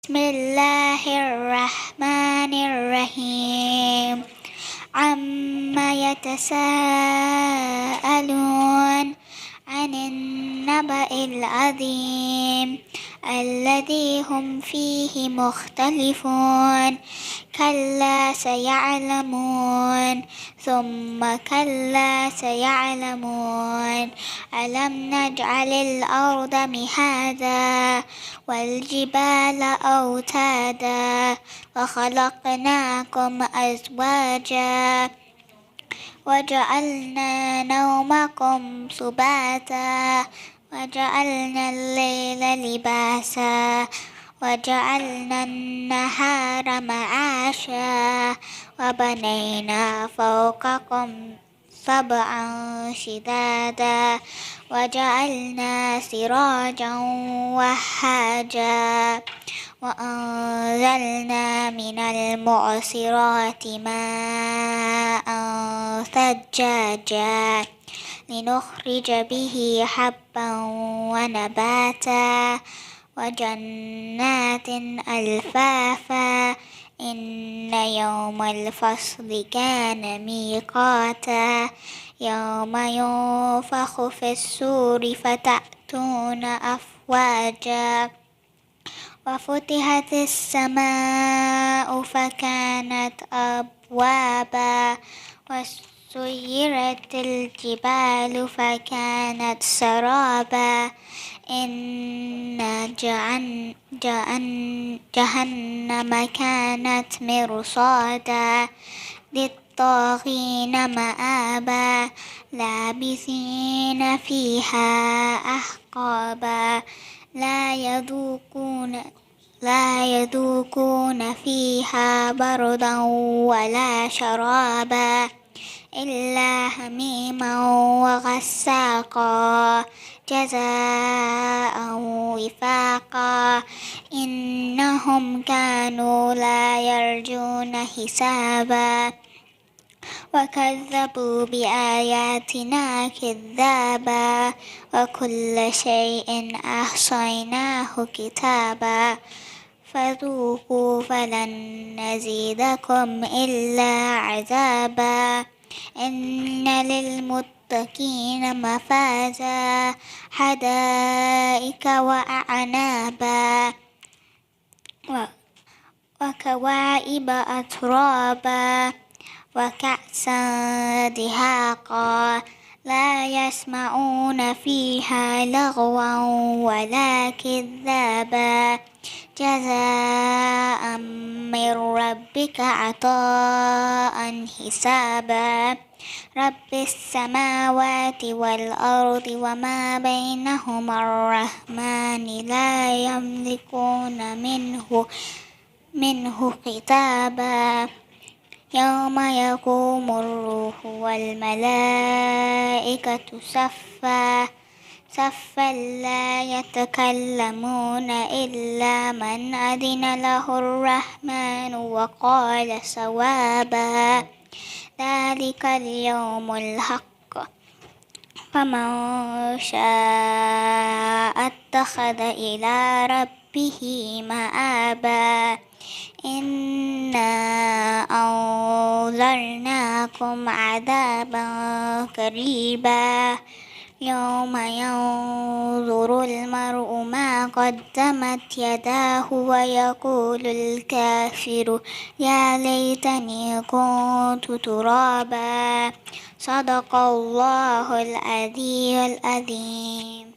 بسم الله الرحمن الرحيم عما يتساءلون عن النبأ العظيم الذي هم فيه مختلفون كلا سيعلمون ثم كلا سيعلمون ألم نجعل الأرض مهادا والجبال أوتادا وخلقناكم أزواجا وجعلنا نومكم سباتا وجعلنا الليل لباسا وجعلنا النهار معاشا وبنينا فوقكم سبعا شدادا وجعلنا سراجا وهاجا وأنزلنا من المعصرات ماء ثجاجا لنخرج به حبا ونباتا وجنات ألفافا إن يوم الفصل كان ميقاتا يوم ينفخ في السور فتأتون أفواجا وفتحت السماء فكانت أبوابا وسيرت الجبال فكانت سرابا إن جهنم كانت مرصادا للطاغين مآبا لابثين فيها أحقابا لا يذوقون فيها بردا ولا شرابا إلا حميما وغساقا جزاء وفاقا إنهم كانوا لا يرجون حسابا وكذبوا بآياتنا كذابا وكل شيء أحصيناه كتابا فذوقوا فلن نزيدكم إلا عذابا إن للمتقين مفازا حدائق وأعنابا وكواعب أترابا وكأسا دهاقا لا يسمعون فيها لغوا ولا كذابا جزاء من ربك عطاء حسابا رب السماوات والأرض وما بينهما الرحمن لا يملكون منه خطابا يوم يقوم الروح والملائكة صفا لا يتكلمون إلا من أذن له الرحمن وقال صوابا ذلك اليوم الحق فمن شاء اتخذ إلى ربه مآبا إنا أنذرناكم عذابا قريبا يوم ينظر المرء ما قدمت يداه ويقول الكافر يا ليتني كنت ترابا صدق الله العلي العظيم.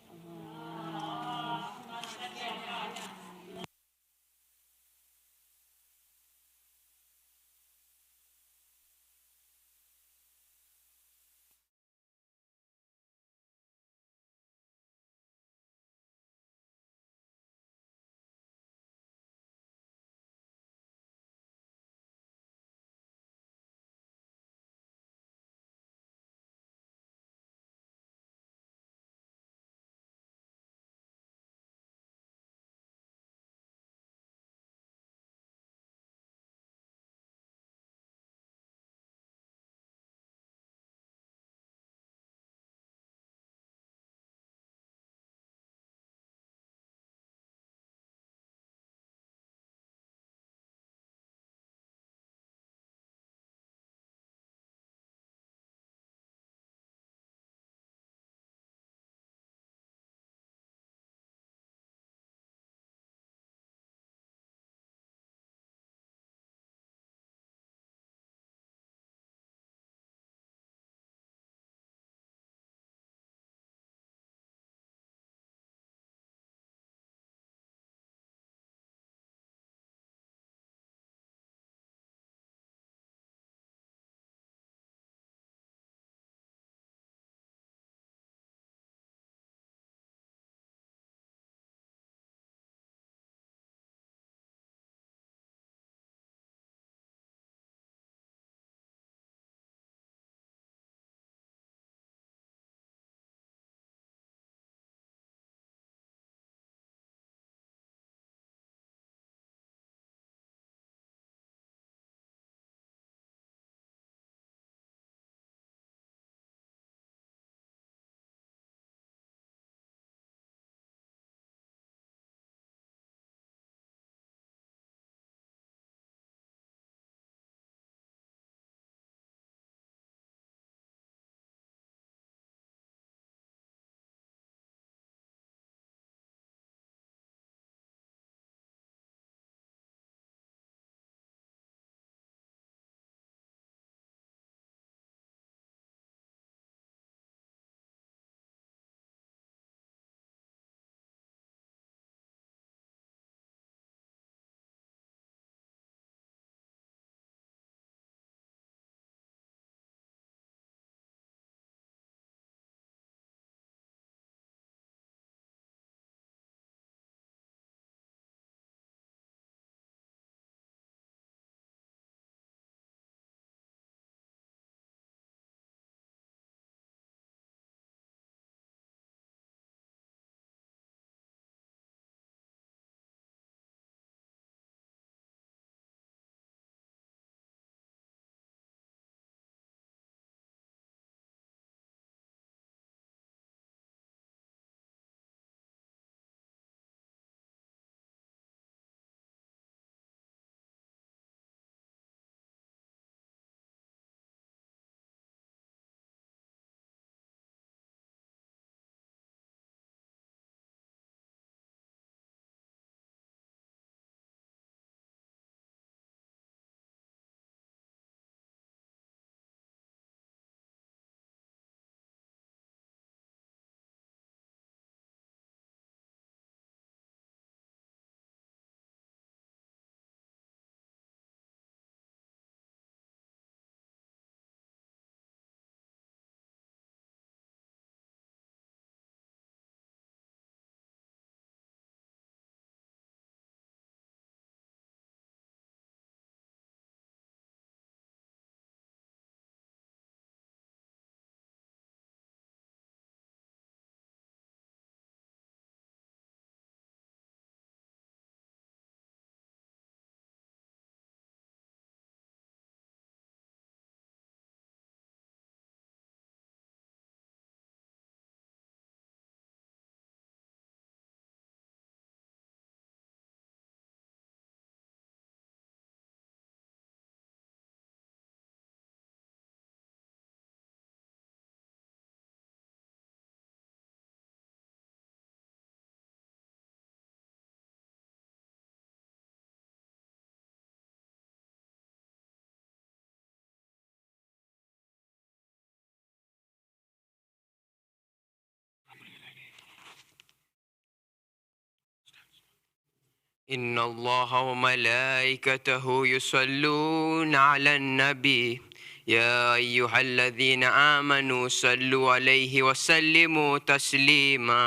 إن الله وملائكته يصلون على النبي يا أيها الذين آمنوا صلوا عليه وسلموا تسليما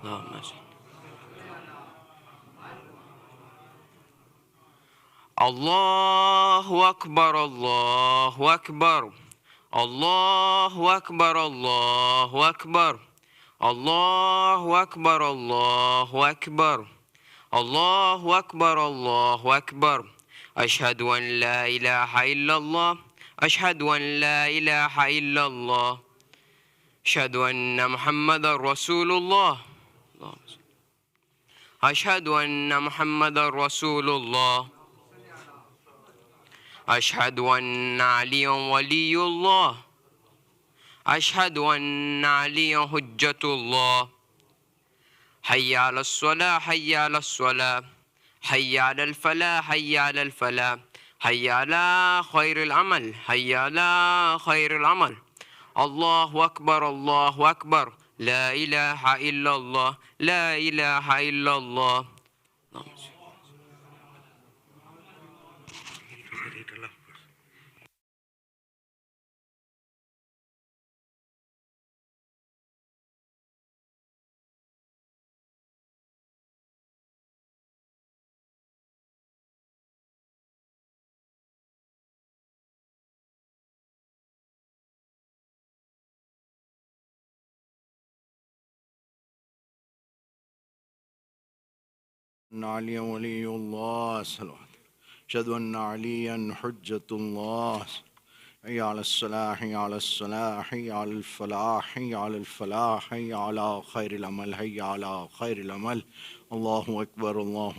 اللهم صل. الله أكبر الله أكبر الله أكبر الله أكبر الله أكبر الله أكبر الله أكبر الله أكبر أشهد أن لا إله إلا الله أشهد أن لا إله إلا الله أشهد أن محمد رسول الله أشهد أن محمد رسول الله أشهد أن عليا ولي الله أشهد أن عليا حجة الله حي على الصلاة حي على الصلاة حي على الفلاح حي على الفلاح حي على خير العمل حي على خير العمل الله أكبر الله أكبر لا إله إلا الله لا إله إلا الله أن علي ولي الله صلوات أشهد أن عليا حجة الله حي على الصلاة حي على الصلاة حي على الفلاح حي على الفلاح حي على خير العمل حي على خير العمل الله أكبر الله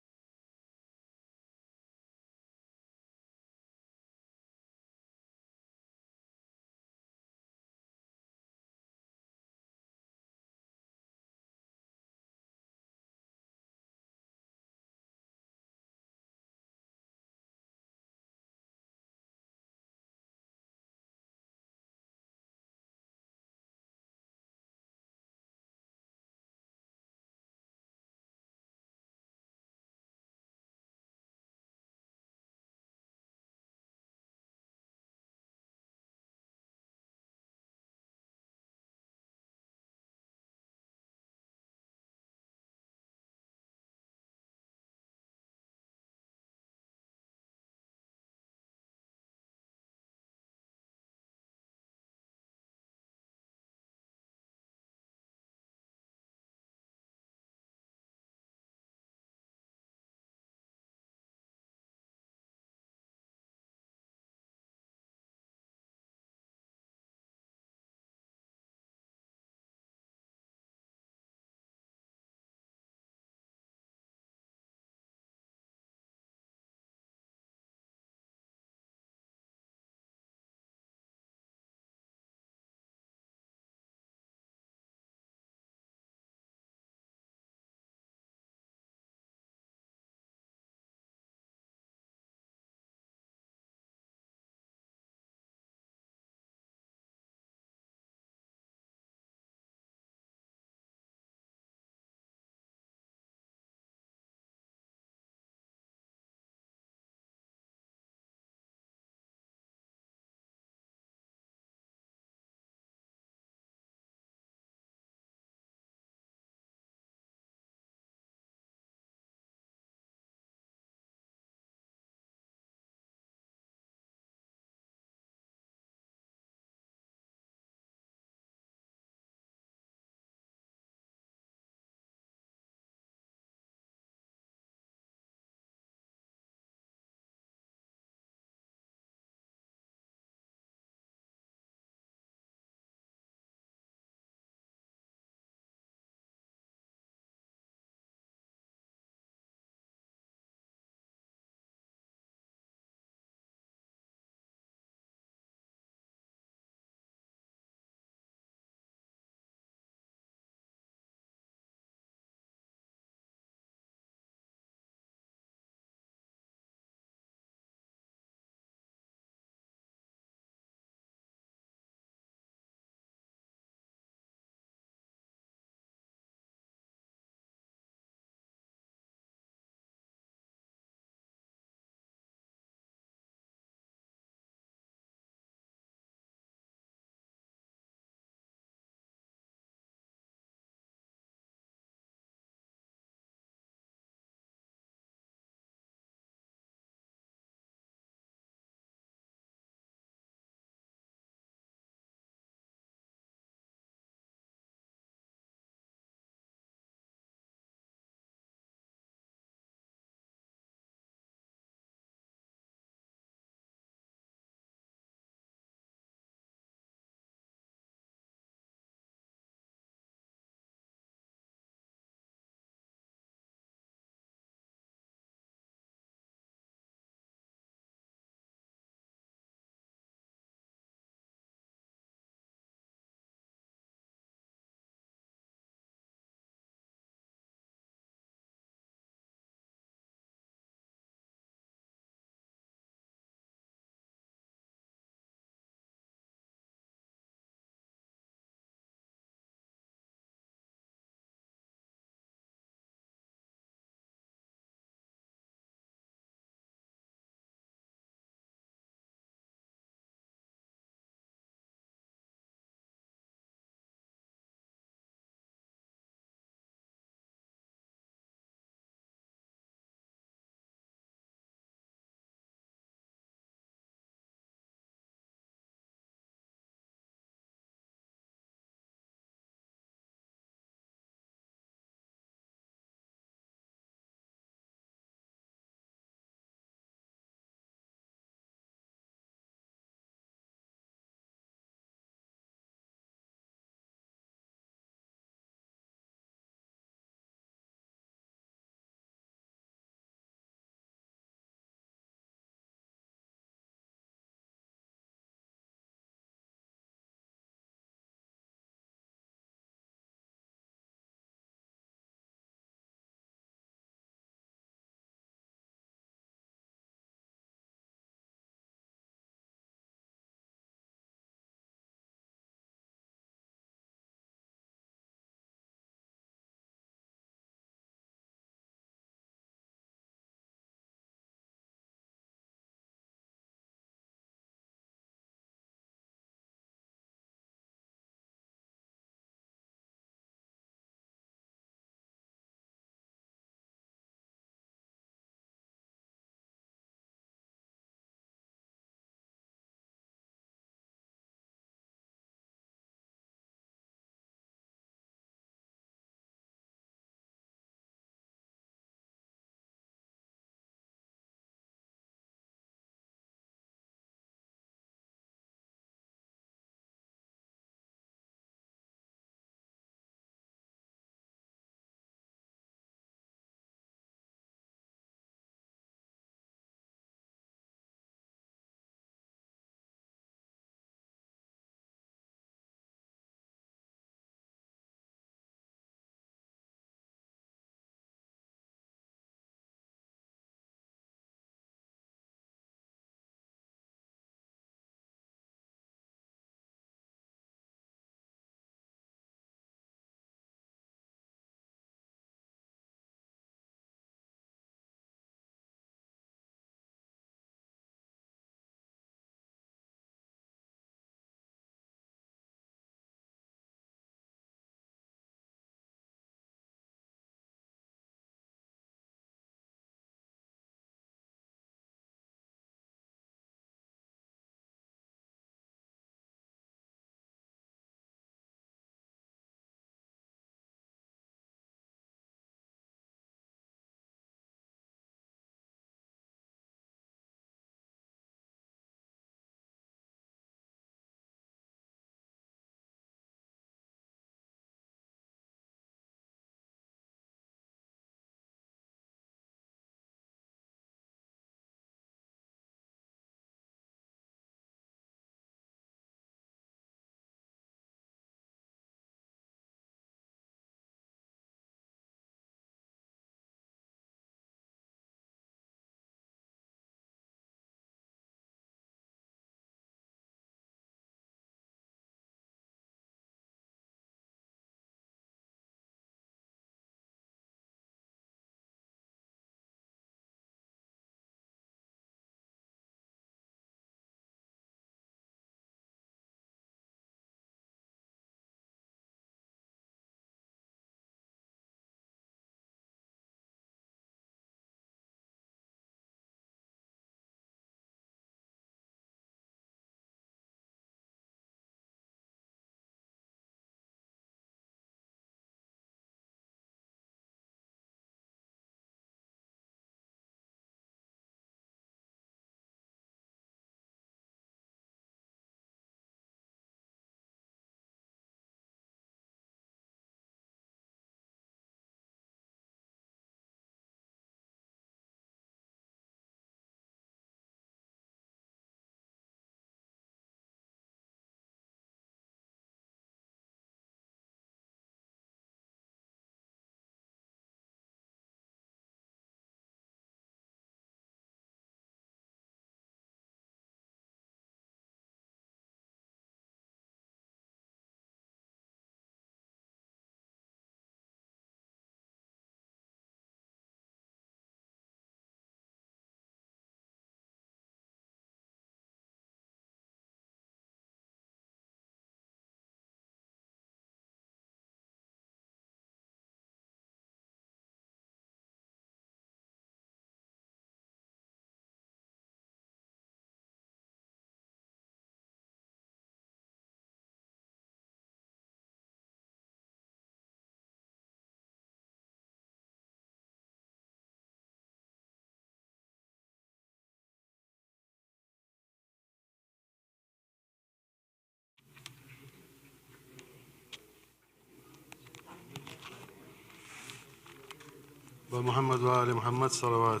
محمد وآل محمد صلوات.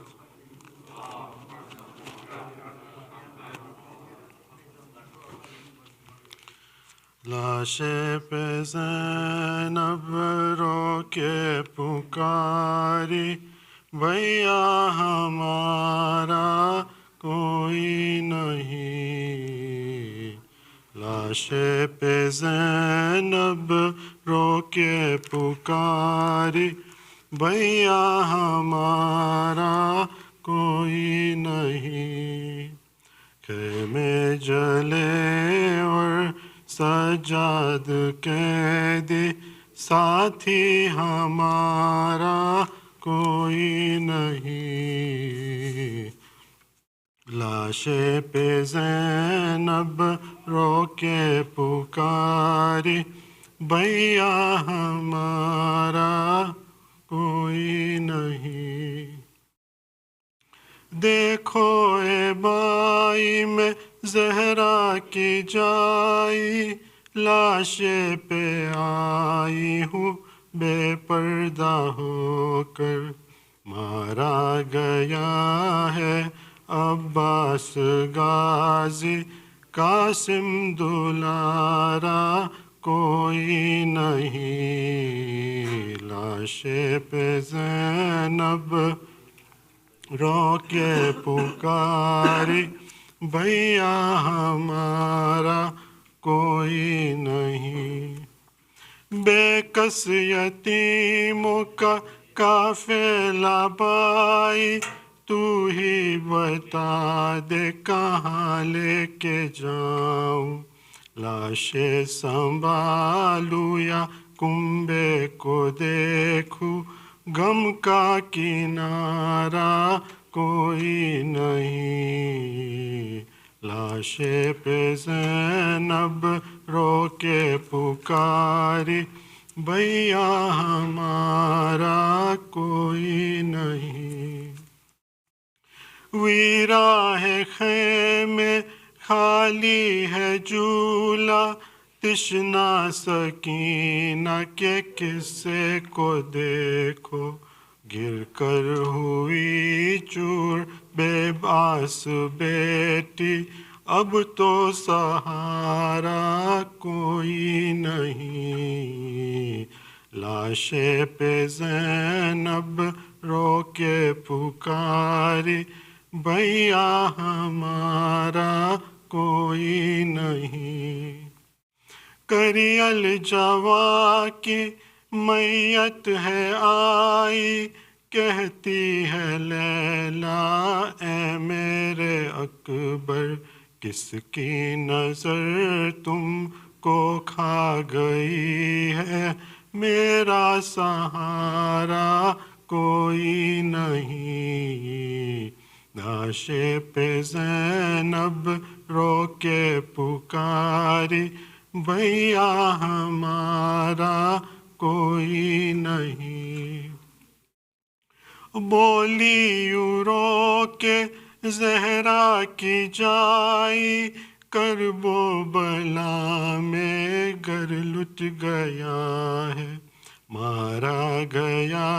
لاشے پہ زینب رو کے پکاری بھیا ہمارا کوئی نہیں. لاشے پہ زینب رو کے پکاری بھیا ہمارا کوئی نہیں. خیمے جلے اور سجاد قیدی ساتھی ہمارا کوئی نہیں. لاشے پہ زینب رو کے پکاری بھیا ہمارا کوئی نہیں. دیکھو اے بائی میں زہرا کی جائی لاشے پہ آئی ہوں بے پردہ ہو کر. مارا گیا ہے عباس غازی قاسم دلارا کوئی نہیں. لاشے پہ زینب رو کے پکاری بھیا ہمارا کوئی نہیں. بے کس یتیموں کا قافلہ بائی تو ہی بتا دے کہاں لے کے جاؤں. لاشیں سنبھالوں یا کنبے کو دیکھوں غم کا کنارہ کوئی نہیں. لاشے پہ زینب رو کے پکاری بھیا ہمارا کوئی نہیں. ویرا ہے خیمے خالی ہے جھولا تشنا سکینہ کے قصے کو دیکھو. گر کر ہوئی چور بے باس بیٹی اب تو سہارا کوئی نہیں. لاشے پہ زینب رو کے پکاری بھیا ہمارا کوئی نہیں. کریل جوا کی میت ہے آئی کہتی ہے لیلا اے میرے اکبر کس کی نظر تم کو کھا گئی ہے میرا سہارا کوئی نہیں. لاشے پہ زینب رو کے پکاری بھیا ہمارا کوئی نہیں. بولی یوں رو کے زہرا کی جائی کرب و بلا میں گر لٹ گیا ہے. مارا گیا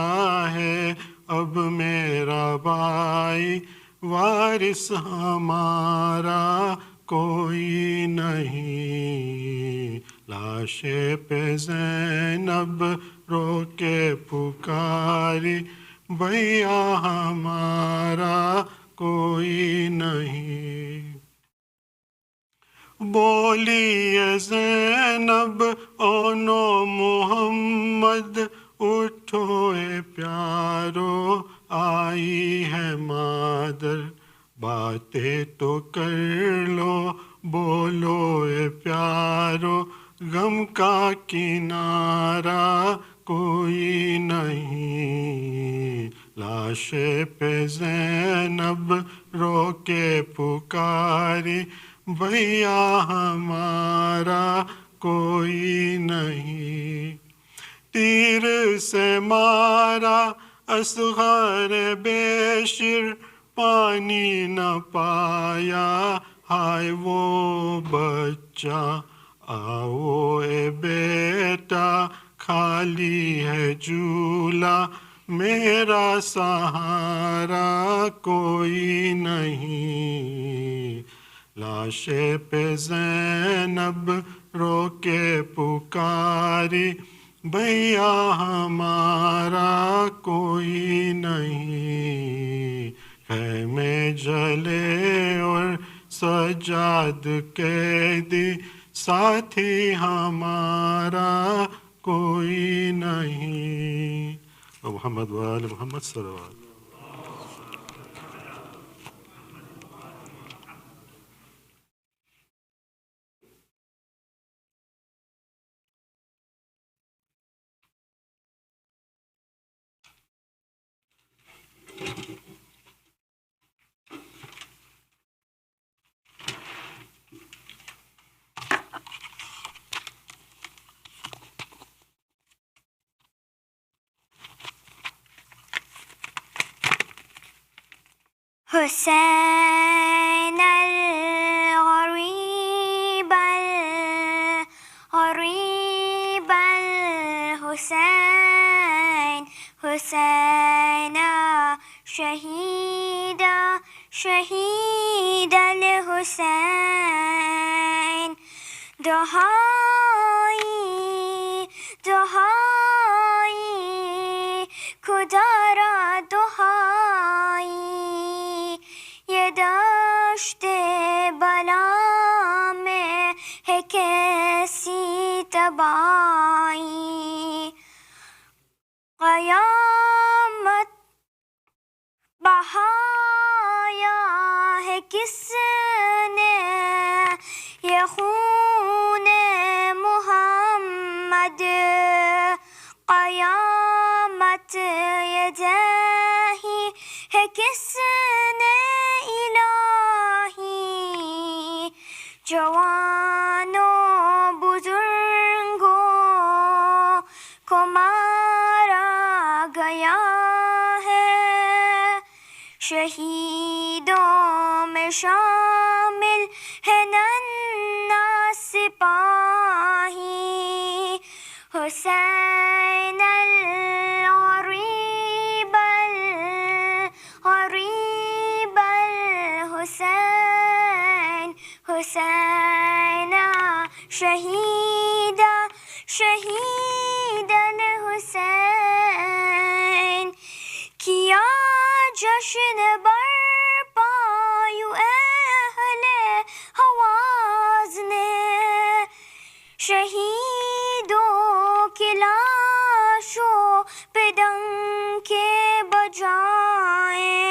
ہے اب میرا بھائی وارث ہمارا کوئی نہیں. لاشے پہ زینب رو کے پکاری بھیا ہمارا کوئی نہیں. بولی اے زینب او نو محمد اٹھو اے پیارو آئی ہے مادر. باتیں تو کر لو بولو اے پیارو غم کا کنارہ کوئی نہیں. لاشے پہ زینب رو کے پکاری بھیا ہمارا کوئی نہیں. تیر سے مارا اصغر بیشر پانی نہ پایا ہائے وہ بچہ. آؤ اے بیٹا خالی ہے جھولا میرا سہارا کوئی نہیں. لاش پہ زینب رو کے پکاری بھیا ہمارا کوئی نہیں. خیمے جلے اور سجاد قیدی ساتھی ہمارا کوئی نہیں. محمد وآل محمد صلوات. حسین الغریب الغریب الحسین حسین شہید شہید الحسین. دہائی دہائی خدا را دہائی یہ دشت بلا میں ہے کیسی تباہی. قیامت بہایا ہے کس نے یہ خون محمد. قیامت یہ دہی ہے کس نے الہی. جوانوں بزرگوں کو مارا گیا ہے. شہیدوں میں شامل ہے ننھا سپاہی. حسین الغریب الغریب الحسین حسین شہید شہید الحسین. کیا جشن برپا یوں اہل حواز نے شہیدوں کی لاشوں پہ ڈنکے بجائیں.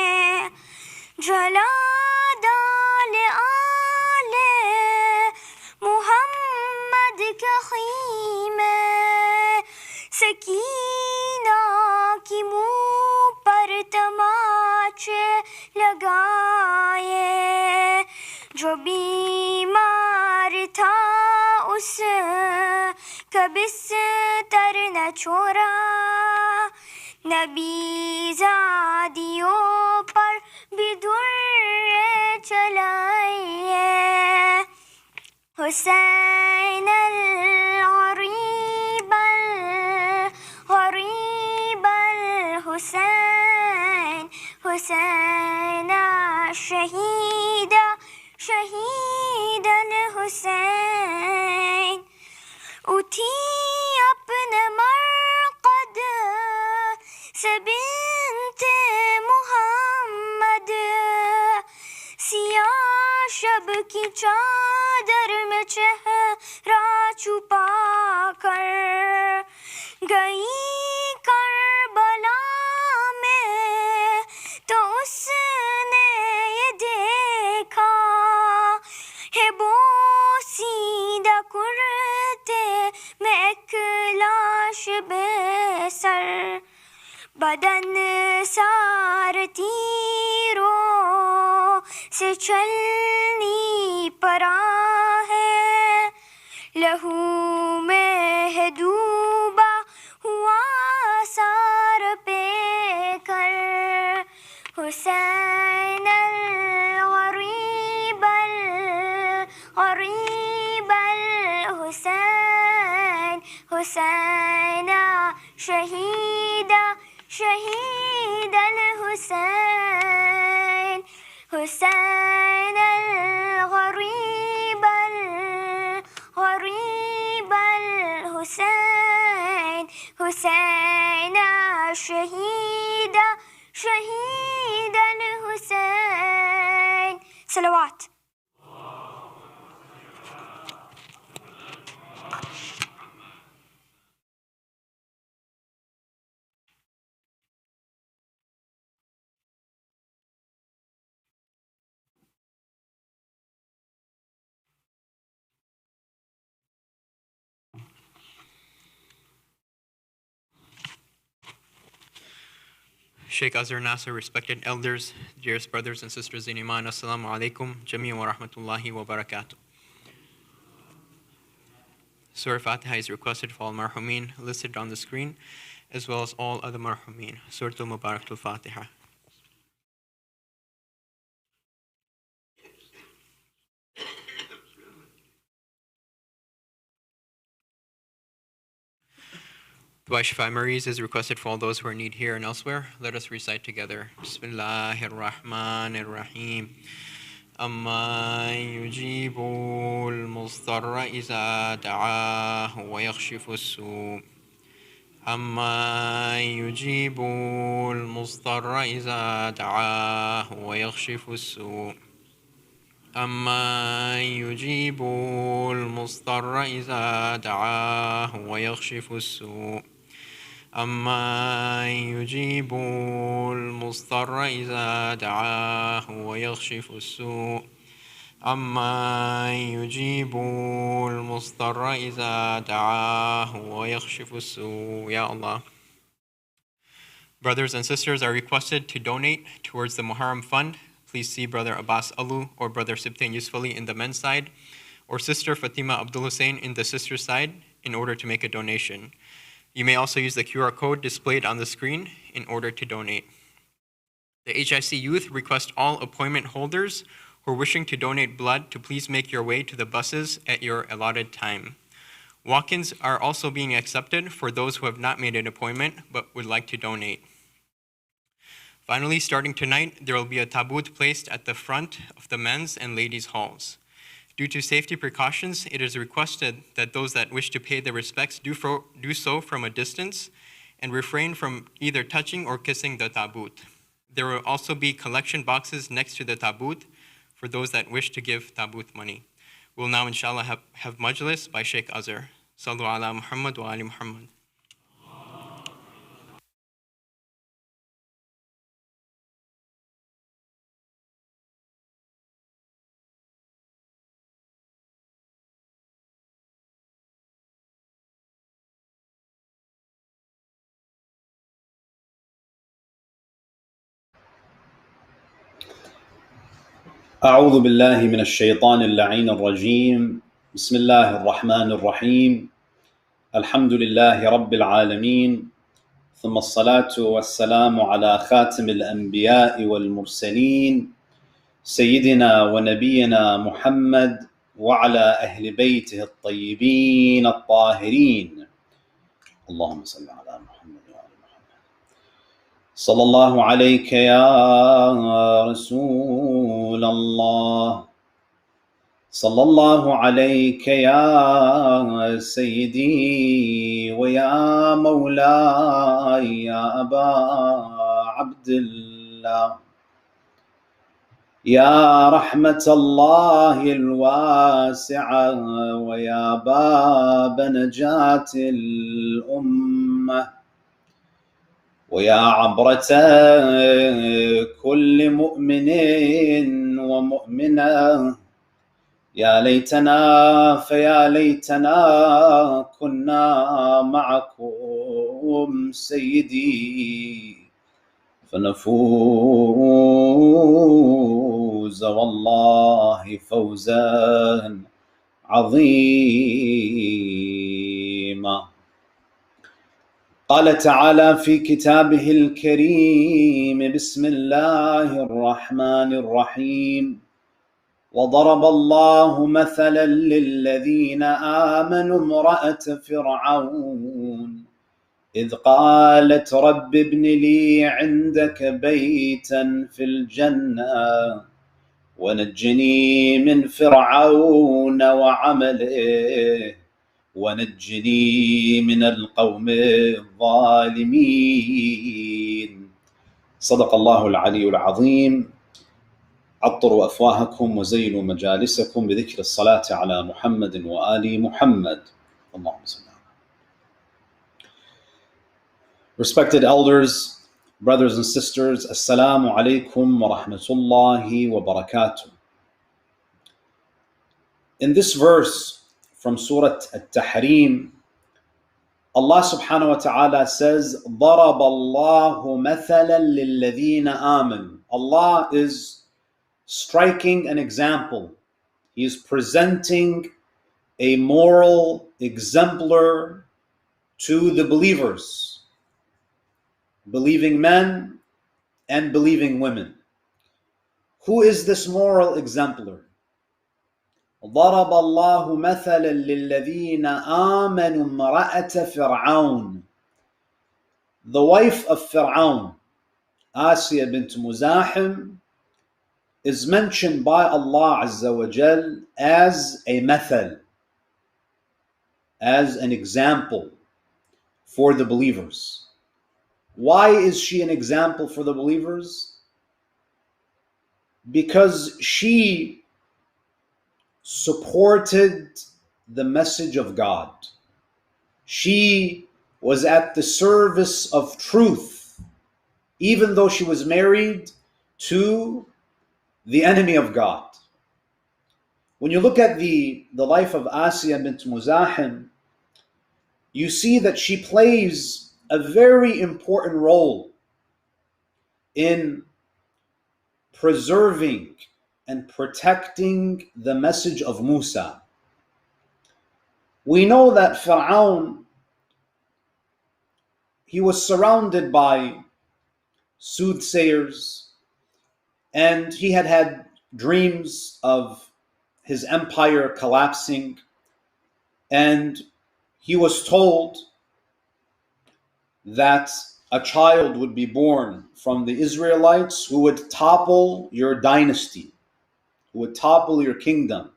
جلا ڈال آل محمد کے خیمے سکینہ کی منہ پر تماچے لگائے. جو بیمار تھا اس کا بستر نہ چھوڑا. نبی زادیوں پر بھی درے چلائے. حسین الغریب الغریب الحسین حسین شہید شہید الحسین. اٹھی اپنے مرقد سے بنت محمد. سیاہ شب کی چادر میں چہرہ چھپا کر گئی کربلا میں. تو اس نے یہ دیکھا ہے بوسیدہ کرتے میں ایک لاش بے سر. بدن سار تیروں سے چلنی پڑا ہے. لہو میں ہے ڈوبا ہوا سار پہ کر. حسین الغریب الغریب الحسین حسین شہید شہید الحسين حسين الغريب الغريب الحسين حسين الشهيد شهيد الحسين. صلوات. Sheikh Azhar, Nasser, respected elders, dearest brothers and sisters in Iman, Assalamu alaikum, Jami'an wa rahmatullahi wa barakatuh. Surah Fatiha is requested for all marhumin listed on the screen, as well as all other marhumin. Surah Al-Mubarak Al-Fatiha. Dua Shifa Mariz is requested for all those who are in need here and elsewhere. Let us recite together. Bismillahir Rahmanir Rahim. أما يجيب المضطر إذا دعاه ويكشف السوء أما يجيب المضطر إذا دعاه ويكشف السوء أما يجيب المضطر إذا دعاه ويكشف السوء أما يجيب المضطر إذا دعاه ويكشف السوء أما يجيب المضطر إذا دعاه ويكشف السوء. Ya Allah. Brothers and sisters are requested to donate towards the Muharram fund. Please see Brother Abbas Alu or Brother Sibtain Yusufali in the men's side, or Sister Fatima Abdul Hussein in the sister's side in order to make a donation. You may also use the QR code displayed on the screen in order to donate. The HIC youth request all appointment holders who are wishing to donate blood to please make your way to the buses at your allotted time. Walk-ins are also being accepted for those who have not made an appointment but would like to donate. Finally, starting tonight, there will be a tabut placed at the front of the men's and ladies' halls. Due to safety precautions, it is requested that those that wish to pay their respects do so from a distance and refrain from either touching or kissing the tabut. There will also be collection boxes next to the tabut for those that wish to give tabut money. We'll now, inshallah, have majlis by Sheikh Azhar. Sallu ala Muhammad wa ali Muhammad. أعوذ بالله من الشيطان اللعين الرجيم. بسم الله الرحمن الرحيم. الحمد لله رب العالمين، ثم الصلاة والسلام على خاتم الأنبياء والمرسلين سيدنا ونبينا محمد وعلى أهل بيته الطيبين الطاهرين. اللهم صل على محمد وعلى محمد. صلى الله عليك يا رسول الله، صلى الله عليك يا سيدي ويا مولاي يا أبا عبد الله، يا رحمة الله الواسعة ويا باب نجاة الأمة ويا عبرة كل مؤمن ومؤمنة. يا ليتنا فيا ليتنا كنا معكم سيدي فنفوز والله فوزا عظيما. قال تعالى في كتابه الكريم: بسم الله الرحمن الرحيم. وضرب الله مثلا للذين آمنوا امرأة فرعون إذ قالت رب ابن لي عندك بيتا في الجنة ونجني من فرعون وعمله ونجني من القوم الظالمين. صدق الله العلي العظيم. عطروا أفواهكم وزينوا مجالسكم بذكر الصلاة على محمد وآل محمد. اللهم صل. Respected elders, brothers and sisters, Assalamu alaikum wa rahmatullahi wa barakatuh. In this verse from Surah At-Tahrim, Allah subhanahu wa ta'ala says, ضَرَبَ اللَّهُ مَثَلًا لِلَّذِينَ آمَنُوا. Allah is striking an example. He is presenting a moral exemplar to the believers, believing men and believing women. Who is this moral exemplar? ضرب الله مثلا للذين آمنوا امرأة فرعون. The wife of Fir'aun, Asiyah bint Muzahim, is mentioned by Allah Azza wa Jal as a mathal, as an example for the believers. Why is she an example for the believers? Because she supported the message of God. She was at the service of truth, even though she was married to the enemy of God. When you look at the life of Asiyah bint Muzahim, you see that she plays a very important role in preserving and protecting the message of Musa. We know that Fir'aun, he was surrounded by soothsayers, and he had had dreams of his empire collapsing, and he was told that a child would be born from the Israelites who would topple your dynasty, who would topple your kingdom.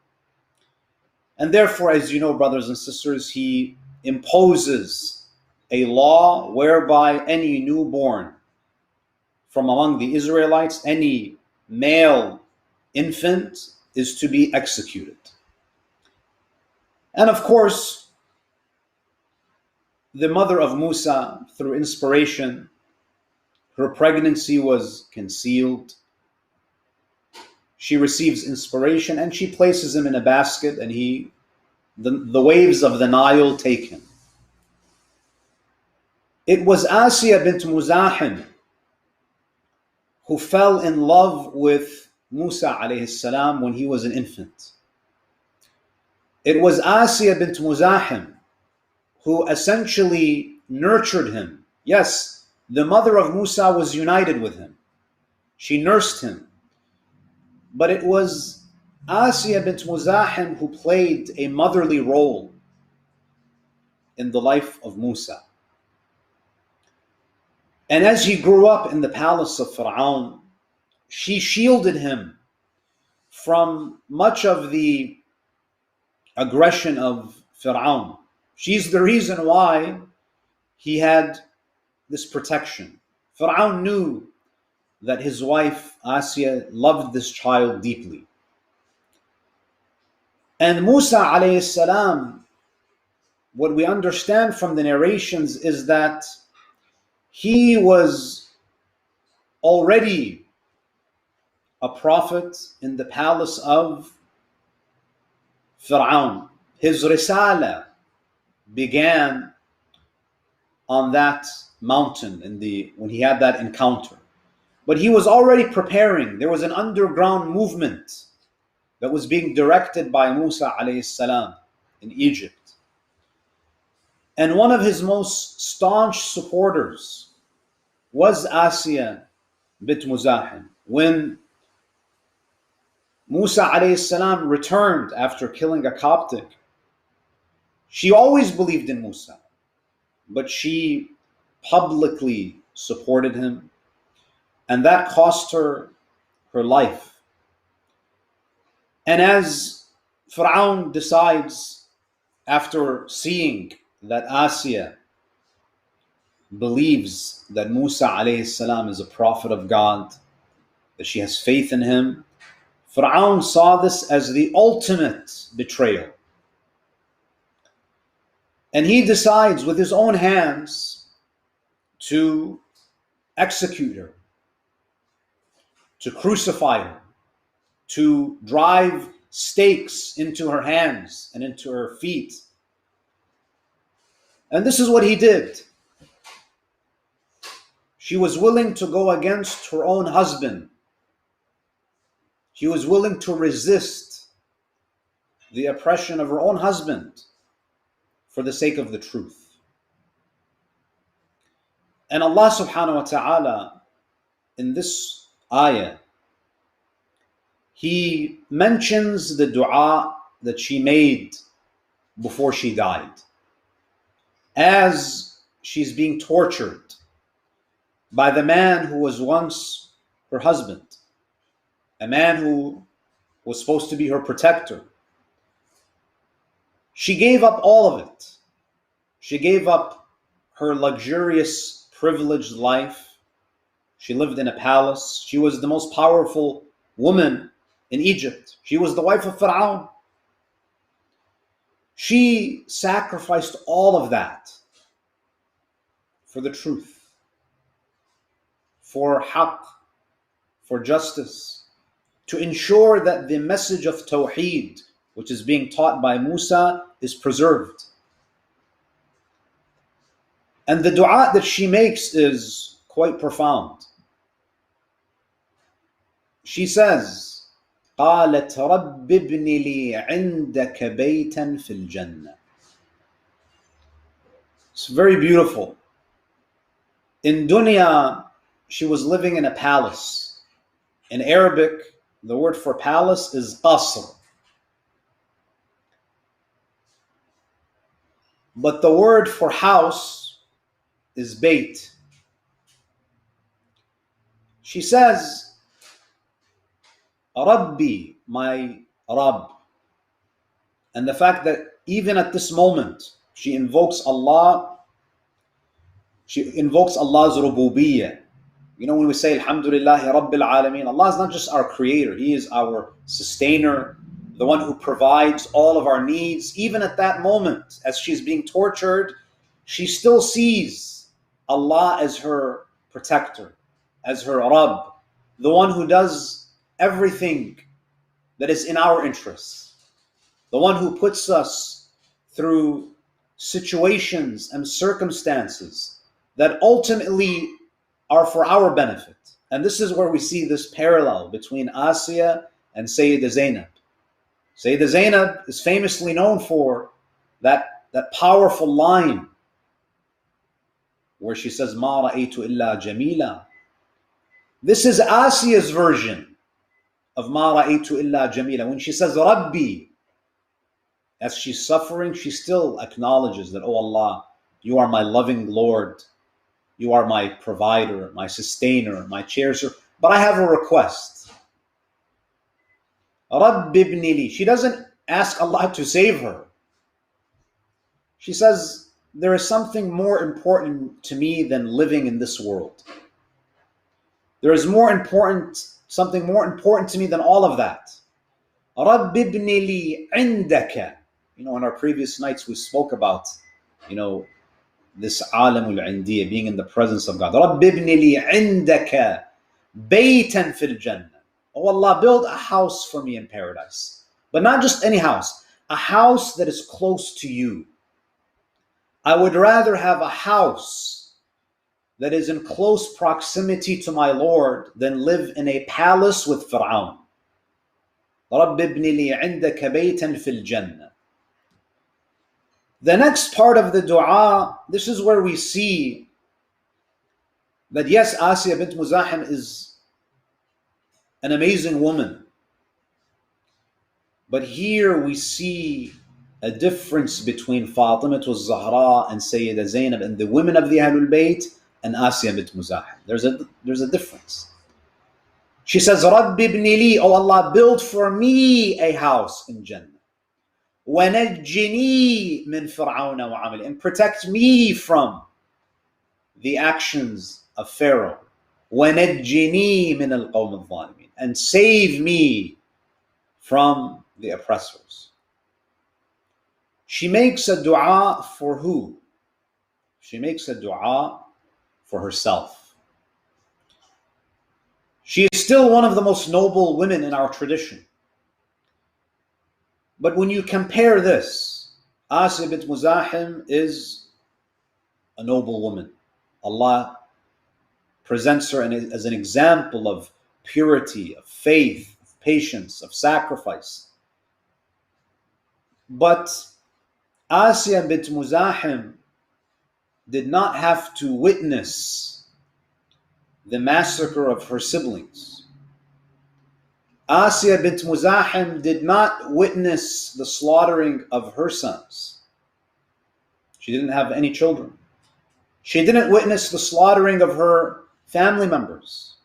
And therefore, as you know, brothers and sisters, he imposes a law whereby any newborn from among the Israelites, any male infant, is to be executed. And of course, the mother of Musa, through inspiration, her pregnancy was concealed. She receives inspiration and she places him in a basket, and the waves of the Nile take him. It was Asiyah bint Muzahim who fell in love with Musa alayhi salam when he was an infant. It was Asiyah bint Muzahim who essentially nurtured him. Yes, the mother of Musa was united with him. She nursed him. But it was Asiyah bint Muzahim who played a motherly role in the life of Musa. And as he grew up in the palace of Fir'aun, she shielded him from much of the aggression of Fir'aun. She's the reason why he had this protection. Fir'aun knew that his wife Asiyah loved this child deeply. And Musa alayhi salam, what we understand from the narrations is that he was already a prophet in the palace of Fir'aun. His risala began on that mountain when he had that encounter. But he was already preparing. There was an underground movement that was being directed by Musa alayhi salam in Egypt. And one of his most staunch supporters was Asiyah bint Muzahim. When Musa alayhi salam returned after killing a Coptic, she always believed in Musa, but she publicly supported him, and that cost her her life. And as Fir'aun decides, after seeing that Asiya believes that Musa alayhi salam is a prophet of God, that she has faith in him, Fir'aun saw this as the ultimate betrayal. And he decides with his own hands to execute her, to crucify her, to drive stakes into her hands and into her feet. And this is what he did. She was willing to go against her own husband. She was willing to resist the oppression of her own husband for the sake of the truth. And Allah subhanahu wa ta'ala, in this ayah, He mentions the dua that she made before she died. As she's being tortured by the man who was once her husband, a man who was supposed to be her protector. She gave up all of it. She gave up her luxurious, privileged life. She lived in a palace. She was the most powerful woman in Egypt. She was the wife of Fir'aun. She sacrificed all of that for the truth, for haqq, for justice, to ensure that the message of Tawheed, which is being taught by Musa, is preserved. And the dua that she makes is quite profound. She says, قالت رب ابن لي عندك بيتا في الجنة. It's very beautiful. In dunya, she was living in a palace. In Arabic, the word for palace is qasr. But the word for house is bayt. She says, Rabbi, my Rabb. And the fact that even at this moment, she invokes Allah, she invokes Allah's rububiyyah. You know, when we say Alhamdulillahi Rabbil Alameen, Allah is not just our creator, He is our sustainer, the one who provides all of our needs. Even at that moment, as she's being tortured, she still sees Allah as her protector, as her Rabb, the one who does everything that is in our interests, the one who puts us through situations and circumstances that ultimately are for our benefit. And this is where we see this parallel between Asiya and Sayyidah Zainab. Sayyidah Zainab is famously known for that powerful line where she says, "Ma ra'aytu illa jamila." This is Asiya's version of "Ma ra'aytu illa jamila." When she says Rabbi, as she's suffering, she still acknowledges that, oh Allah, you are my loving Lord. You are my provider, my sustainer, my cherisher. But I have a request. Rabbi ibn li. She doesn't ask Allah to save her. She says, there is something more important to me than living in this world. There is something more important to me than all of that. Rabbi ibn li indaka. You know, in our previous nights we spoke about, this alamul indiyya, being in the presence of God. Rabbi ibn li indaka baytan fil jannah. Oh Allah, build a house for me in paradise. But not just any house, a house that is close to you. I would rather have a house that is in close proximity to my Lord than live in a palace with Fir'aun. Rabbi ibn li indaka baytan fil jannah. The next part of the dua, this is where we see that yes, Asiya bint Muzahim is an amazing woman. But here we see a difference between Fatima al-Zahra and Sayyida Zainab and the women of the Ahlul Bayt and Asiya bint Muzahim. There's a difference. She says, Rabbi ibn li, oh Allah, build for me a house in Jannah. وَنَجِّنِي مِنْ فِرْعَوْنَ وَعَمَلِهِ, and protect me from the actions of Pharaoh. وَنَجِّنِي مِنَ الْقَوْمِ الظَّالِمِينَ, and save me from the oppressors. She makes a dua for who? She makes a dua for herself. She is still one of the most noble women in our tradition. But when you compare this, Asiya bint Muzahim is a noble woman. Allah presents her as an example of purity, of faith, of patience, of sacrifice. But Asiya bint Muzahim did not have to witness the massacre of her siblings. Asiya bint Muzahim did not witness the slaughtering of her sons. She didn't have any children. She didn't witness the slaughtering of her family members.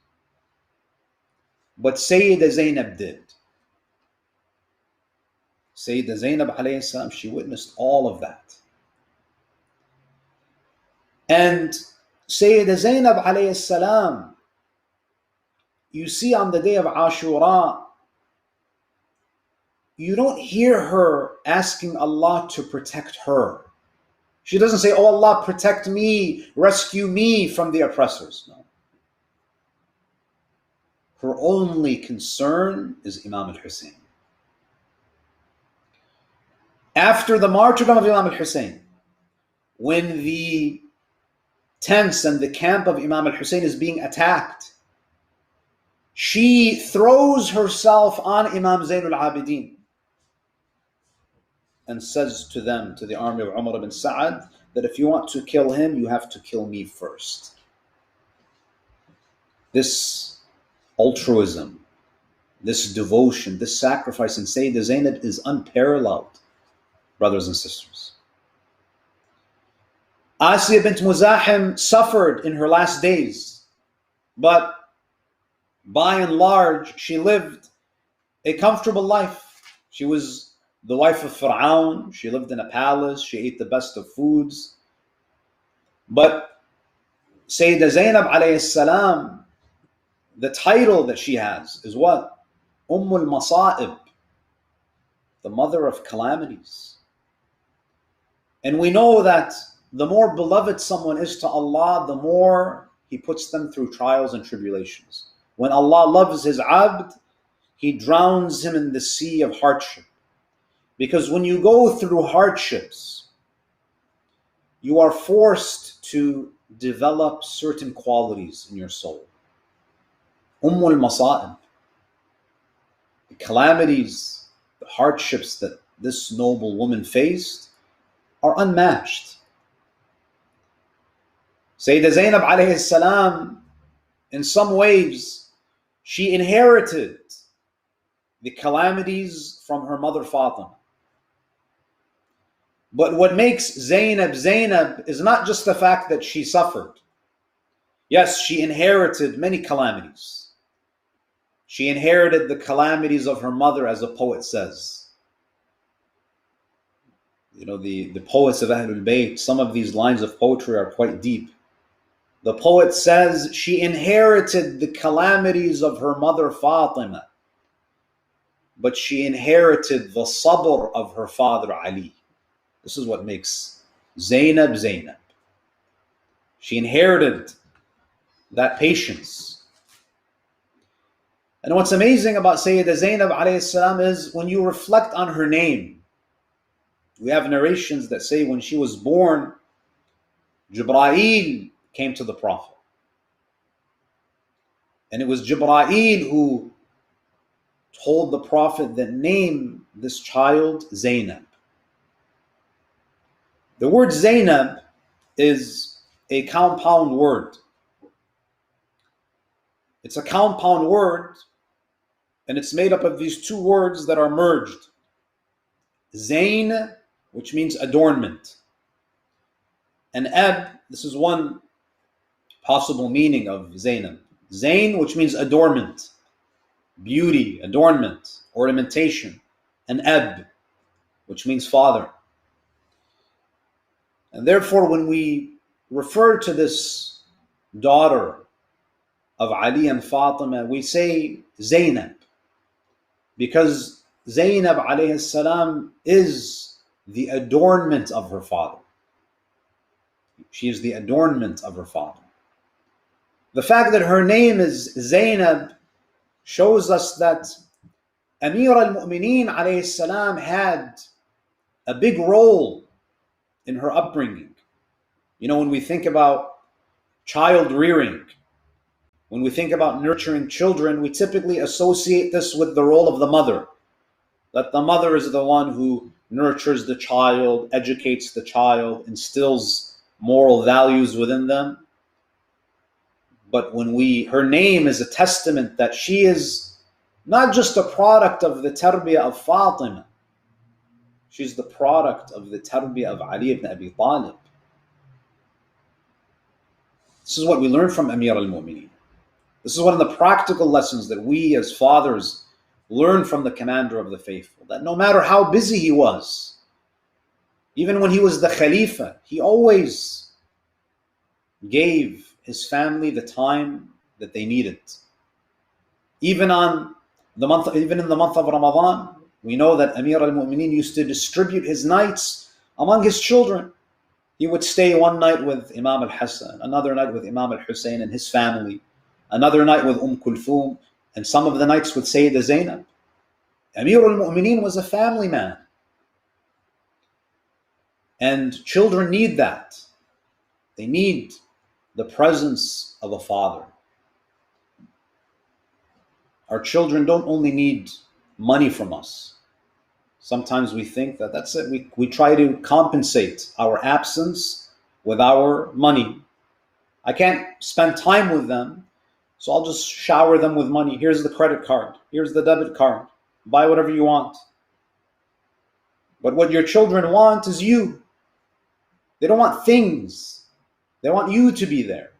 But Sayyida Zainab did. Sayyida Zainab alayhi salam, she witnessed all of that. And Sayyida Zainab alayhi salam, you see on the day of Ashura, you don't hear her asking Allah to protect her. She doesn't say, oh Allah, protect me, rescue me from the oppressors. No. Her only concern is Imam al-Hussein. After the martyrdom of Imam al-Hussein, when the tents and the camp of Imam al-Hussein is being attacked, she throws herself on Imam Zainul Abidin and says to them, to the army of Umar ibn Sa'ad, that if you want to kill him, you have to kill me first. This altruism, this devotion, this sacrifice in Sayyida Zainab is unparalleled, brothers and sisters. Asiya bint Muzahim suffered in her last days, but by and large, she lived a comfortable life. She was the wife of Fir'aun. She lived in a palace. She ate the best of foods. But Sayyida Zainab alayhi salam, the title that she has is what? Ummul Masa'ib, the mother of calamities. And we know that the more beloved someone is to Allah, the more He puts them through trials and tribulations. When Allah loves His abd, He drowns him in the sea of hardship. Because when you go through hardships, you are forced to develop certain qualities in your soul. Ummul Masa'ib, the calamities, the hardships that this noble woman faced are unmatched. Sayyida Zainab alayhi salam, in some ways, she inherited the calamities from her mother Fatima. But what makes Zainab Zainab is not just the fact that she suffered. Yes, she inherited many calamities. She inherited the calamities of her mother, as a poet says. You know, the poets of Ahlul Bayt, some of these lines of poetry are quite deep. The poet says she inherited the calamities of her mother Fatima, but she inherited the sabr of her father Ali. This is what makes Zainab Zainab. She inherited that patience. And what's amazing about Sayyida Zainab alayhi salam is when you reflect on her name, we have narrations that say when she was born, Jibreel came to the Prophet. And it was Jibreel who told the Prophet that name this child Zainab. The word Zainab is a compound word. It's a compound word, and it's made up of these two words that are merged. Zain which means adornment. And Ab, this is one possible meaning of Zainab. Zain, which means adornment, beauty, adornment, ornamentation. And Ab, which means father. And therefore, when we refer to this daughter of Ali and Fatima, we say Zainab, because Zainab alayhi salam is the adornment of her father. She is the adornment of her father. The fact that her name is Zainab shows us that Amir al-Mu'mineen alayhi salam had a big role in her upbringing. You know, when we think about child rearing, when we think about nurturing children, we typically associate this with the role of the mother. That the mother is the one who nurtures the child, educates the child, instills moral values within them. But her name is a testament that she is not just a product of the tarbiyah of Fatima, she's the product of the tarbiyah of Ali ibn Abi Talib. This is what we learn from Amir al-Mu'mineen. This is one of the practical lessons that we as fathers learn from the commander of the faithful, that no matter how busy he was, even when he was the Khalifa, he always gave his family the time that they needed. Even in the month of Ramadan, we know that Amir al-Mu'mineen used to distribute his nights among his children. He would stay one night with Imam al-Hassan, another night with Imam al-Hussein and his family, another night with Kulthum, and some of the nights with Sayyidah Zainab. Amir al-Mu'mineen was a family man. And children need that. They need the presence of a father. Our children don't only need money from us. Sometimes we think that that's it. We try to compensate our absence with our money. I can't spend time with them, so I'll just shower them with money. Here's the credit card. Here's the debit card. Buy whatever you want. But what your children want is you. They don't want things. They want you to be there.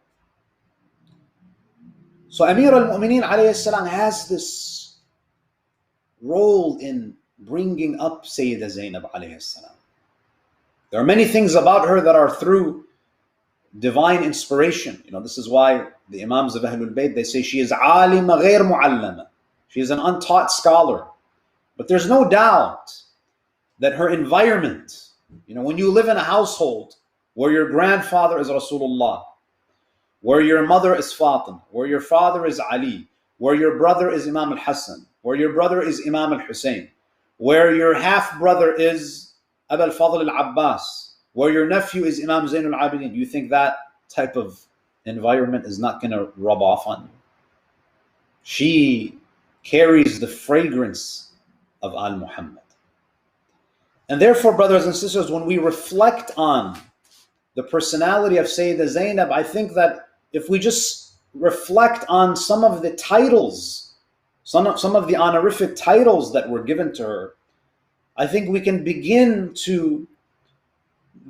So Amir al-Mu'mineen alayhi salam has this role in bringing up Sayyidah Zainab alayhi salam. There are many things about her that are through divine inspiration. You know, this is why the Imams of Ahlul Bayt, they say she is alima ghair mu'allama. She is an untaught scholar. But there's no doubt that her environment, you know, when you live in a household where your grandfather is Rasulullah, where your mother is Fatima, where your father is Ali, where your brother is Imam al-Hassan, where your brother is Imam al-Hussein, where your half-brother is Abu al-Fadl al-Abbas, where your nephew is Imam Zain al-Abidin, you think that type of environment is not going to rub off on you? She carries the fragrance of Al-Muhammad. And therefore, brothers and sisters, when we reflect on the personality of Sayyidah Zainab, I think that if we just reflect on some of the titles, some of the honorific titles that were given to her, I think we can begin to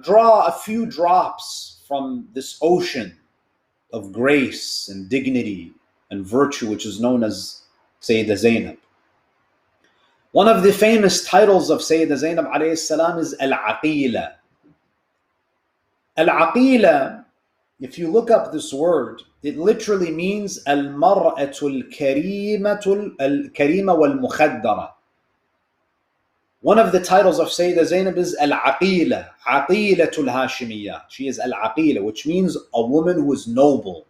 draw a few drops from this ocean of grace and dignity and virtue, which is known as Sayyidah Zainab. One of the famous titles of Sayyidah Zainab alayhi salam is Al-Aqila. Al-Aqila, if you look up this word, it literally means Al-Mar'atul Karima wal-Mukhaddara. One of the titles of Sayyidah Zainab is Al-Aqila, Aqilatul Hashimiyya. She is Al-Aqila, which means a woman who is noble,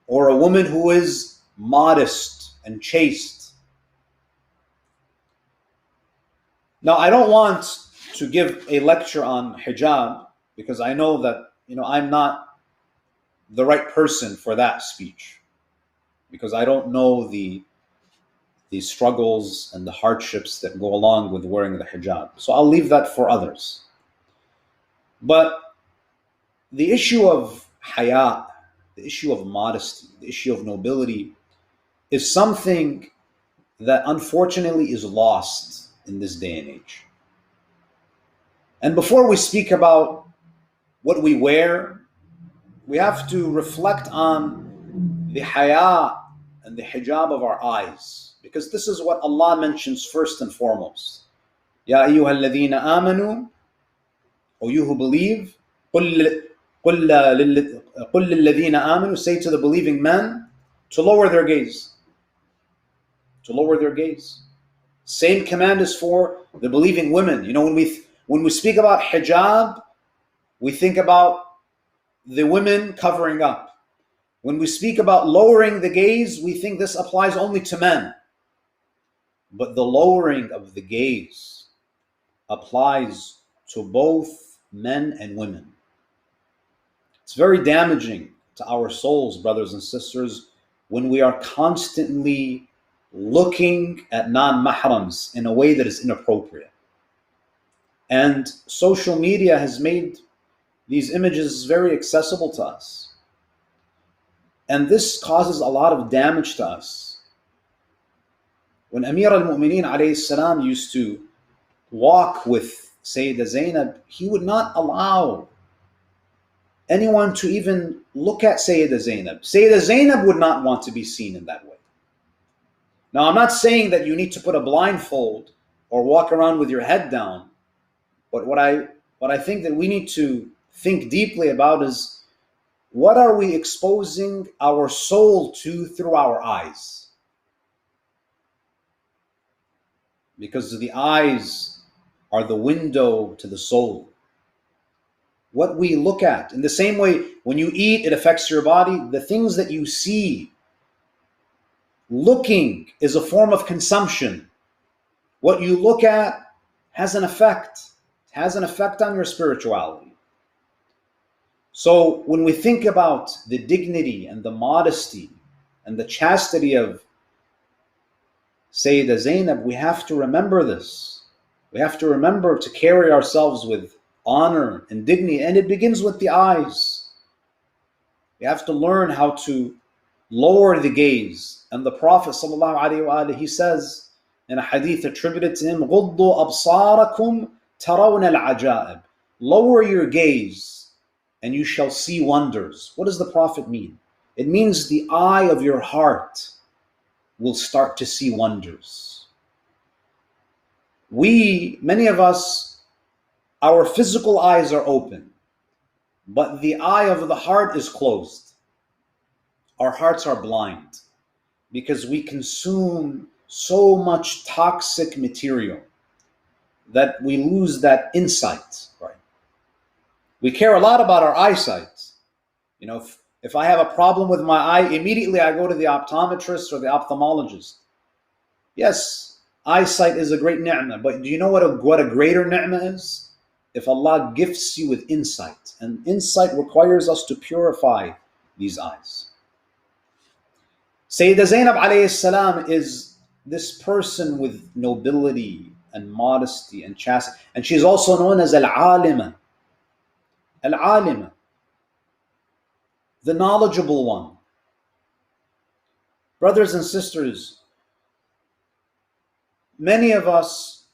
or a woman who is modest and chaste. Now, I don't want to give a lecture on hijab because I know that, I'm not the right person for that speech, because I don't know the struggles and the hardships that go along with wearing the hijab. So I'll leave that for others. But the issue of haya, the issue of modesty, the issue of nobility is something that unfortunately is lost in this day and age. And before we speak about what we wear, we have to reflect on the haya and the hijab of our eyes, because this is what Allah mentions first and foremost. Ya ayyuha alladhina amanu, O you who believe, قل للذين آمنوا, say to the believing men to lower their gaze. To lower their gaze. Same command is for the believing women. You know, when we speak about hijab, we think about the women covering up. When we speak about lowering the gaze, we think this applies only to men. But the lowering of the gaze applies to both men and women. It's very damaging to our souls, brothers and sisters, when we are constantly looking at non-mahrams in a way that is inappropriate. And social media has made these images very accessible to us. And this causes a lot of damage to us. When Amir al-Mu'mineen alayhi salam used to walk with Sayyidah Zainab, he would not allow anyone to even look at Sayyidah Zainab. Sayyidah Zainab would not want to be seen in that way. Now, I'm not saying that you need to put a blindfold or walk around with your head down, but what I think that we need to think deeply about is, what are we exposing our soul to through our eyes? Because the eyes are the window to the soul. What we look at. In the same way, when you eat, it affects your body. The things that you see, looking is a form of consumption. What you look at has an effect. It has an effect on your spirituality. So when we think about the dignity and the modesty and the chastity of Sayyidah Zainab, we have to remember this. We have to remember to carry ourselves with honor and dignity, and it begins with the eyes. We have to learn how to lower the gaze. And the Prophet ﷺ, he says in a hadith attributed to him, غُضُّوا أَبْصَارَكُمْ تَرَوْنَ الْعَجَائِبِ, lower your gaze and you shall see wonders. What does the Prophet mean? It means the eye of your heart will start to see wonders. Many of us, our physical eyes are open, but the eye of the heart is closed. Our hearts are blind because we consume so much toxic material that we lose that insight, right? We care a lot about our eyesight. You know, if I have a problem with my eye, immediately I go to the optometrist or the ophthalmologist. Yes, eyesight is a great ni'mah, but do you know what a greater ni'mah is? If Allah gifts you with insight, and insight requires us to purify these eyes. Sayyidah Zainab alayhi salam is this person with nobility and modesty and chastity, and she's also known as al-alima. Al-alima, the knowledgeable one. Brothers and sisters, many of us,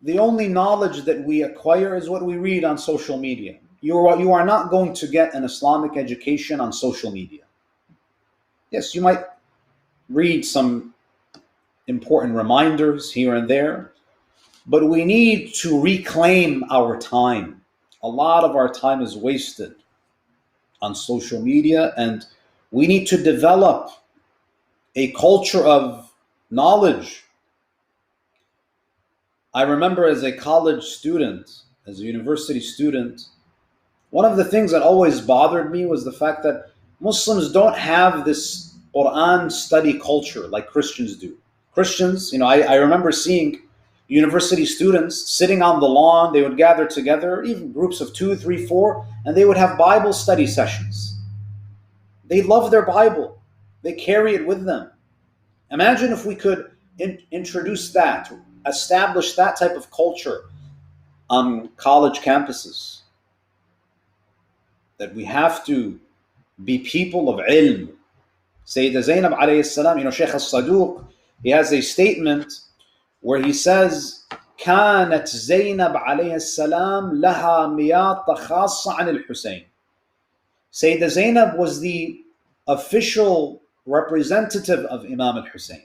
the only knowledge that we acquire is what we read on social media. You are not going to get an Islamic education on social media. Yes, you might read some important reminders here and there, but we need to reclaim our time. A lot of our time is wasted on social media, and we need to develop a culture of knowledge. I remember as a college student, as a university student, one of the things that always bothered me was the fact that Muslims don't have this Quran study culture like Christians do. Christians, I remember seeing university students sitting on the lawn. They would gather together, even groups of 2, 3, 4, and they would have Bible study sessions. They love their Bible. They carry it with them. Imagine if we could introduce that, establish that type of culture on college campuses. That we have to be people of ilm. Sayyidah Zainab alayhi salam, Shaykh al-Saduq, he has a statement where he says كانت زينب عليه السلام لها مياط خاصة عن الحسين. Sayyidah Zainab was the official representative of Imam al-Hussein.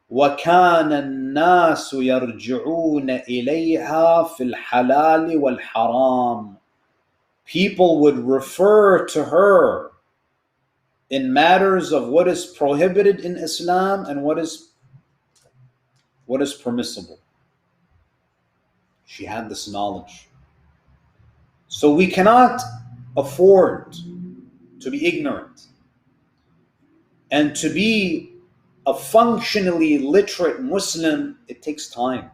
وكان الناس يرجعون إليها في الحلال والحرام. People would refer to her in matters of what is prohibited in Islam and what is permissible. She had this knowledge. So we cannot afford to be ignorant. And to be a functionally literate Muslim, it takes time.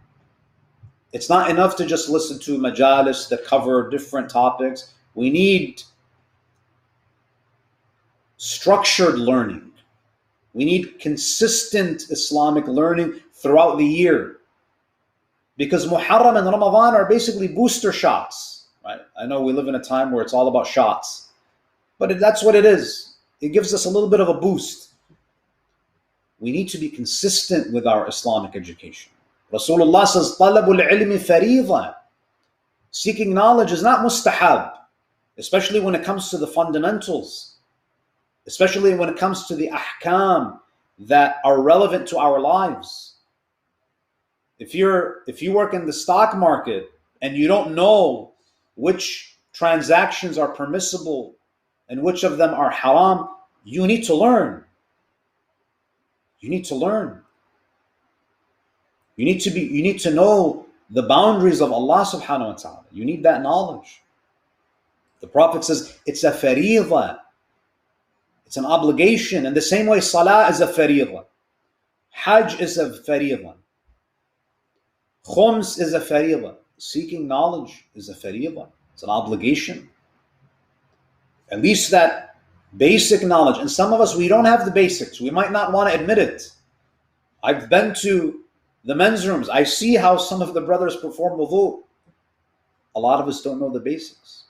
It's not enough to just listen to majalis that cover different topics. We need structured learning. We need consistent Islamic learning throughout the year. Because Muharram and Ramadan are basically booster shots. Right? I know we live in a time where it's all about shots. But that's what it is. It gives us a little bit of a boost. We need to be consistent with our Islamic education. Rasulullah says, طَلَبُ الْعِلْمِ فَرِيضًا. Seeking knowledge is not mustahab, especially when it comes to the fundamentals, especially when it comes to the ahkam that are relevant to our lives. If you work in the stock market and you don't know which transactions are permissible and which of them are haram, you need to learn. You need to learn. You need to know the boundaries of Allah subhanahu wa ta'ala. You need that knowledge. The Prophet says it's a fariḍah. It's an obligation. In the same way, salah is a fariḍah. Hajj is a fariḍah. Khums is a fariḍah. Seeking knowledge is a fariḍah. It's an obligation. At least that basic knowledge. And some of us, we don't have the basics. We might not want to admit it. I've been to the men's rooms. I see how some of the brothers perform wudu. A lot of us don't know the basics.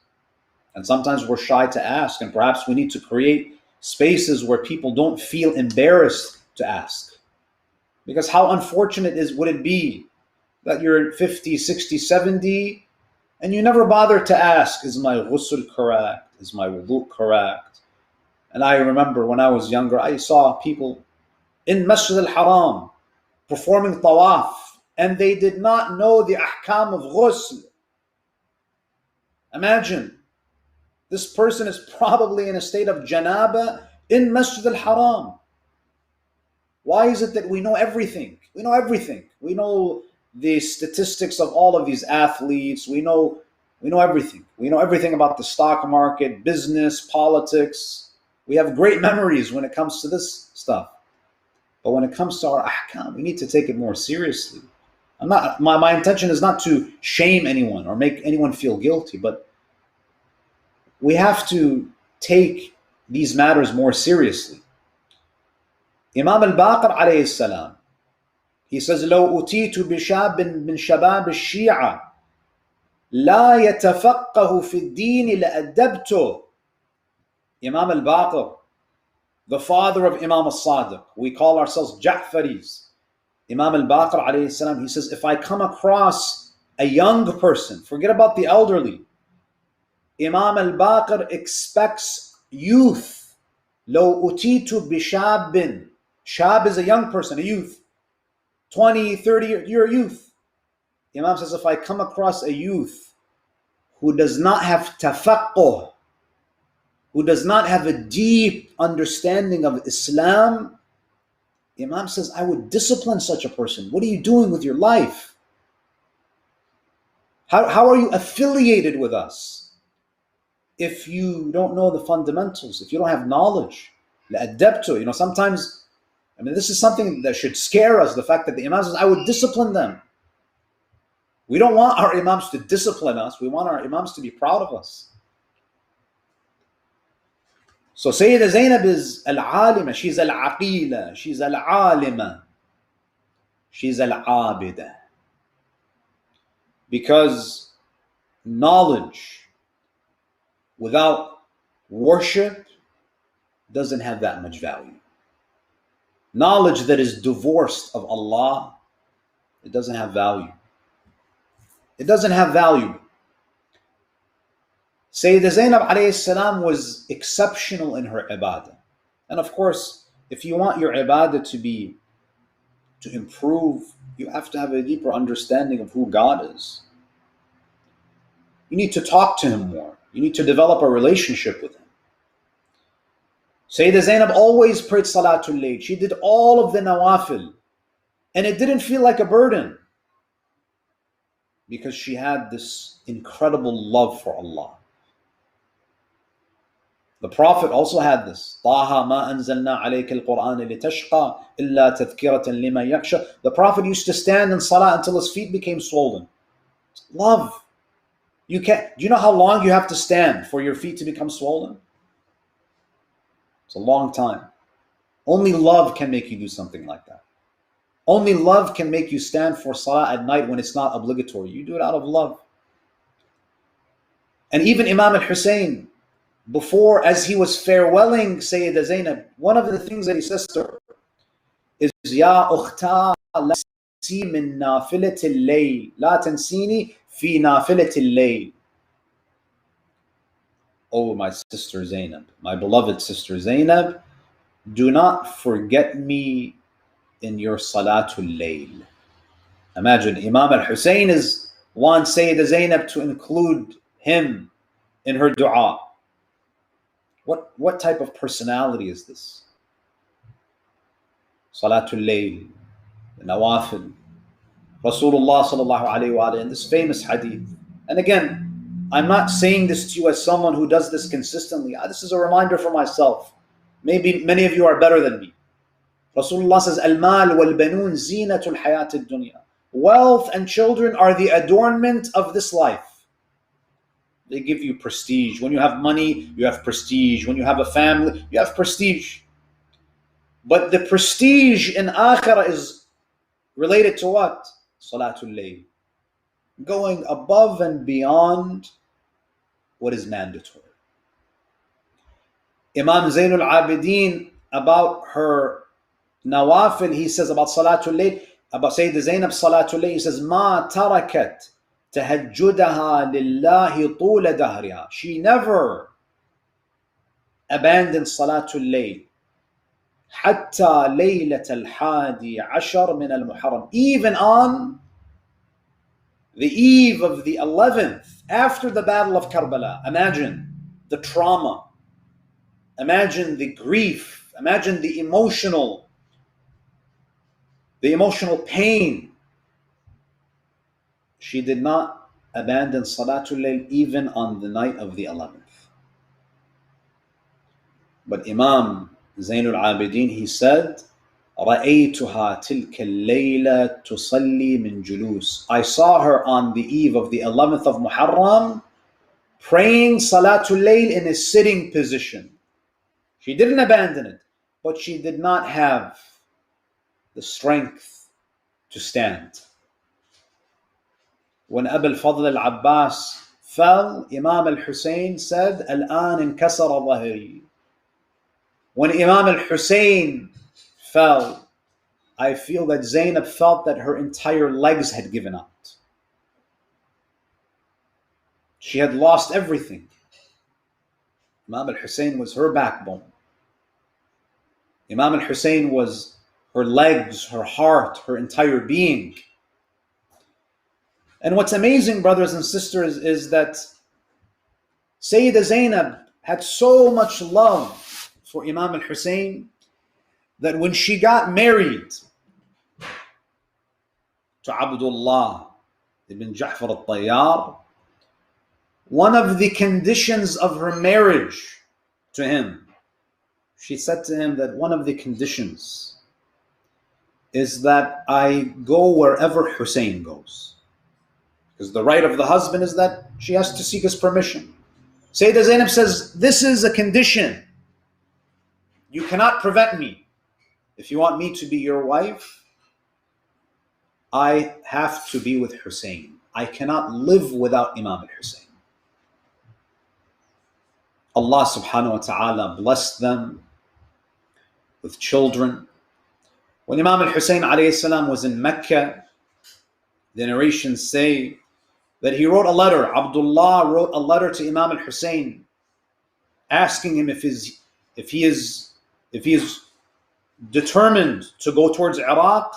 And sometimes we're shy to ask. And perhaps we need to create spaces where people don't feel embarrassed to ask. Because how unfortunate would it be that you're 50, 60, 70, and you never bother to ask, is my ghusl correct? Is my wudu correct? And I remember when I was younger, I saw people in Masjid al-Haram performing tawaf, and they did not know the ahkam of ghusl. Imagine, this person is probably in a state of janaba in Masjid al-Haram. Why is it that we know everything? We know everything. We know the statistics of all of these athletes. We know everything. We know everything about the stock market, business, politics. We have great memories when it comes to this stuff. But when it comes to our ahkam, we need to take it more seriously. My intention is not to shame anyone or make anyone feel guilty, but we have to take these matters more seriously. Imam al-Baqir alayhi salam, he says, لو أتيت بشاب من شباب الشيعة لا يتفقه في الدين لأدبته. Imam al-Baqir, the father of Imam al-Sadiq, we call ourselves Ja'faris. Imam al-Baqir alayhi salam, he says, if I come across a young person, forget about the elderly, Imam al-Baqir expects youth. Love أتيت بشاب. Shab is a young person, a youth. 20, 30, you're a youth. Imam says, if I come across a youth who does not have tafaqquh, who does not have a deep understanding of Islam, Imam says, I would discipline such a person. What are you doing with your life? How are you affiliated with us if you don't know the fundamentals, if you don't have knowledge? لأدبته. Sometimes, this is something that should scare us, the fact that the Imam says, I would discipline them. We don't want our Imams to discipline us. We want our Imams to be proud of us. So Sayyidah Zainab is al-alima, she's al-aqila, she's al-alima, she's al-abida. Because knowledge without worship doesn't have that much value. Knowledge that is divorced of Allah It doesn't have value. It doesn't have value. Sayyidah Zainab alayhi salam was exceptional in her ibadah. And of course, if you want your ibadah to improve, you have to have a deeper understanding of who God is. You need to talk to him more. You need to develop a relationship with him. Sayyidah Zainab always prayed Salatul Layl. She did all of the nawafil. And it didn't feel like a burden because she had this incredible love for Allah. The Prophet also had this. طَاهَ مَا أَنزَلْنَا عَلَيْكَ الْقُرْآنَ لِتَشْقَى إِلَّا تَذْكِرَةً لِمَنْ يَخْشَى. The Prophet used to stand in salah until his feet became swollen. Love. Do you know how long you have to stand for your feet to become swollen? It's a long time. Only love can make you do something like that. Only love can make you stand for salah at night when it's not obligatory. You do it out of love. And even Imam al-Hussein, before, as he was farewelling Sayyidah Zainab, one of the things that he says to her is, Ya ukhta la tansi min nafilat al-layl, la tansini fi nafilat al-layl. Oh, my sister Zainab, my beloved sister Zainab, do not forget me in your Salatul Layl. Imagine, Imam al-Hussein wants Sayyidah Zainab to include him in her dua. What type of personality is this? Salatul Layl, Nawafil, Rasulullah sallallahu alayhi wa in this famous hadith. And again, I'm not saying this to you as someone who does this consistently. This is a reminder for myself. Maybe many of you are better than me. Rasulullah says, Al-mal wal-banun zinatul hayat ad-dunya. Wealth and children are the adornment of this life. They give you prestige. When you have money, you have prestige. When you have a family, you have prestige. But the prestige in akhirah is related to what? Salatul Layl. Going above and beyond what is mandatory. Imam Zainul Abidin, about her nawafil, he says about Salatul Layl, about Sayyidah Zainab Salatul Layl, he says, Ma tarakat tahajjudaha lillahi tula dahriha. She never abandoned Salatul Layl. Hatta laylat al-hadi ashar min al-Muharram. Even on the eve of the 11th, after the Battle of Karbala. Imagine the trauma. Imagine the grief. Imagine the emotional pain. She did not abandon Salatul Layl even on the night of the 11th. But Imam Zainul Abidin, he said, رأيتها تلك الليلة تصلي من جلوس. I saw her on the eve of the 11th of Muharram praying Salatul Layl in a sitting position. She didn't abandon it, but she did not have the strength to stand. When Abu al-Fadl al-Abbas fell, Imam al-Hussein said, الآن انكسر ظهري. When Imam al-Hussein fell, I feel that Zainab felt that her entire legs had given out. She had lost everything. Imam al-Hussein was her backbone. Imam al-Hussein was her legs, her heart, her entire being. And what's amazing, brothers and sisters, is that Sayyidah Zainab had so much love for Imam al-Hussein that when she got married to Abdullah ibn Ja'far al-Tayyar, one of the conditions of her marriage to him, she said to him that one of the conditions is that I go wherever Hussein goes. Because the right of the husband is that she has to seek his permission. Sayyidah Zainab says, this is a condition. You cannot prevent me. If you want me to be your wife, I have to be with Hussein. I cannot live without Imam al-Hussein. Allah subhanahu wa ta'ala blessed them with children. When Imam al-Hussein alayhi salam was in Mecca, The narrations say that he wrote a letter. Abdullah wrote a letter to Imam al-Hussein asking him if he is determined to go towards Iraq.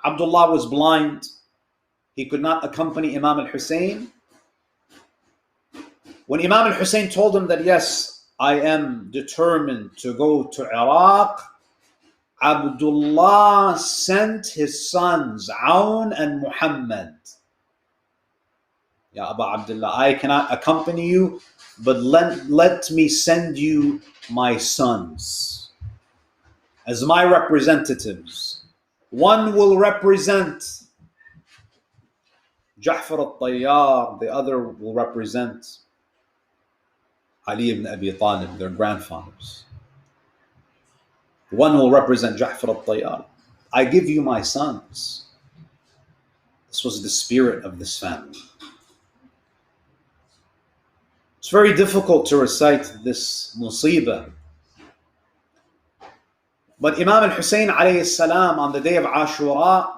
Abdullah was blind. He could not accompany Imam al-Hussein. When Imam al-Hussein told him that, yes, I am determined to go to Iraq, Abdullah sent his sons, Aun and Muhammad. Ya Aba Abdullah, I cannot accompany you, but let me send you my sons as my representatives. One will represent Ja'far al-Tayyar, the other will represent Ali ibn Abi Talib, their grandfathers. One will represent Ja'far al-Tayyar. I give you my sons. This was the spirit of this family. It's very difficult to recite this musibah. But Imam al-Hussein alayhi salam, on the day of Ashura,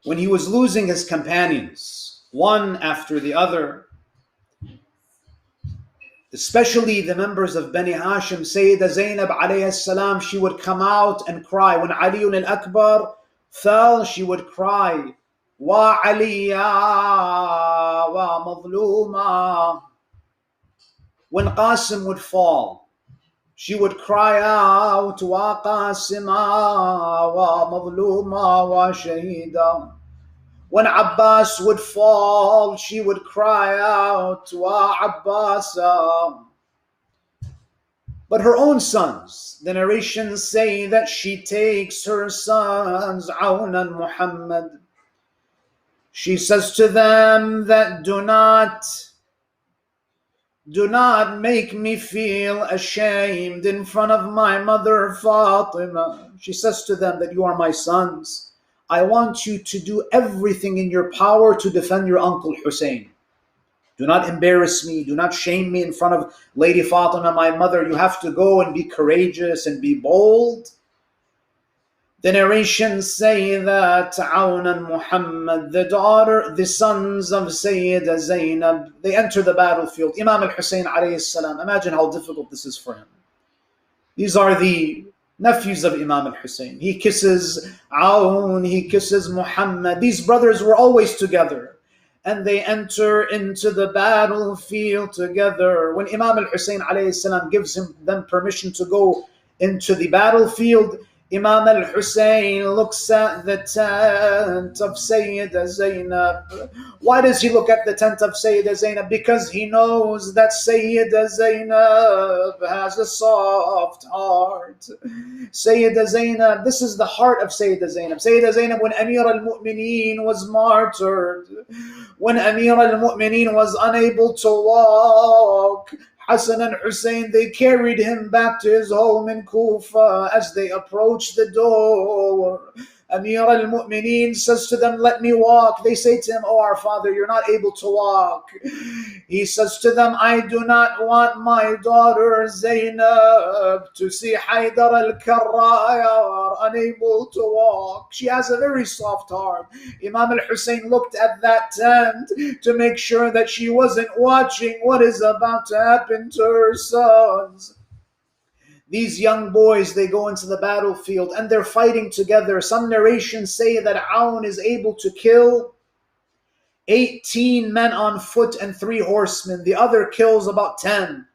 when he was losing his companions, one after the other, especially the members of Bani Hashim, Sayyidah Zainab alayhi salam, she would come out and cry. When Ali al-Akbar fell, she would cry, Wa Aliya wa Madluma. When Qasim would fall, she would cry out, Wa Qasima wa Madluma wa Shahida. When Abbas would fall, she would cry out, Wa Abbasa. But her own sons, the narrations say that she takes her sons, Aun and Muhammad. She says to them that do not make me feel ashamed in front of my mother Fatima. She says to them that you are my sons. I want you to do everything in your power to defend your uncle Hussein. Do not embarrass me. Do not shame me in front of Lady Fatima, my mother. You have to go and be courageous and be bold. The narrations say that Aun and Muhammad, the sons of Sayyidah Zainab, they enter the battlefield. Imam al-Hussein alayhi salam, imagine how difficult this is for him. These are the nephews of Imam al-Hussein. He kisses Aun, he kisses Muhammad. These brothers were always together. And they enter into the battlefield together. When Imam al-Hussein alayhi salam gives them permission to go into the battlefield, Imam al-Hussein looks at the tent of Sayyidah Zainab. Why does he look at the tent of Sayyidah Zainab? Because he knows that Sayyidah Zainab has a soft heart. Sayyidah Zainab, this is the heart of Sayyidah Zainab. Sayyidah Zainab, when Amir al-Mu'mineen was martyred, when Amir al-Mu'mineen was unable to walk, Hassan and Hussein, they carried him back to his home in Kufa. As they approached the door, Amir al-Mu'mineen says to them, let me walk. They say to him, oh, our father, you're not able to walk. He says to them, I do not want my daughter Zainab to see Haydar al-Karrayar unable to walk. She has a very soft heart. Imam al-Hussein looked at that tent to make sure that she wasn't watching what is about to happen to her sons. These young boys, they go into the battlefield and they're fighting together. Some narrations say that Aun is able to kill 18 men on foot and 3 horsemen. The other kills about 10.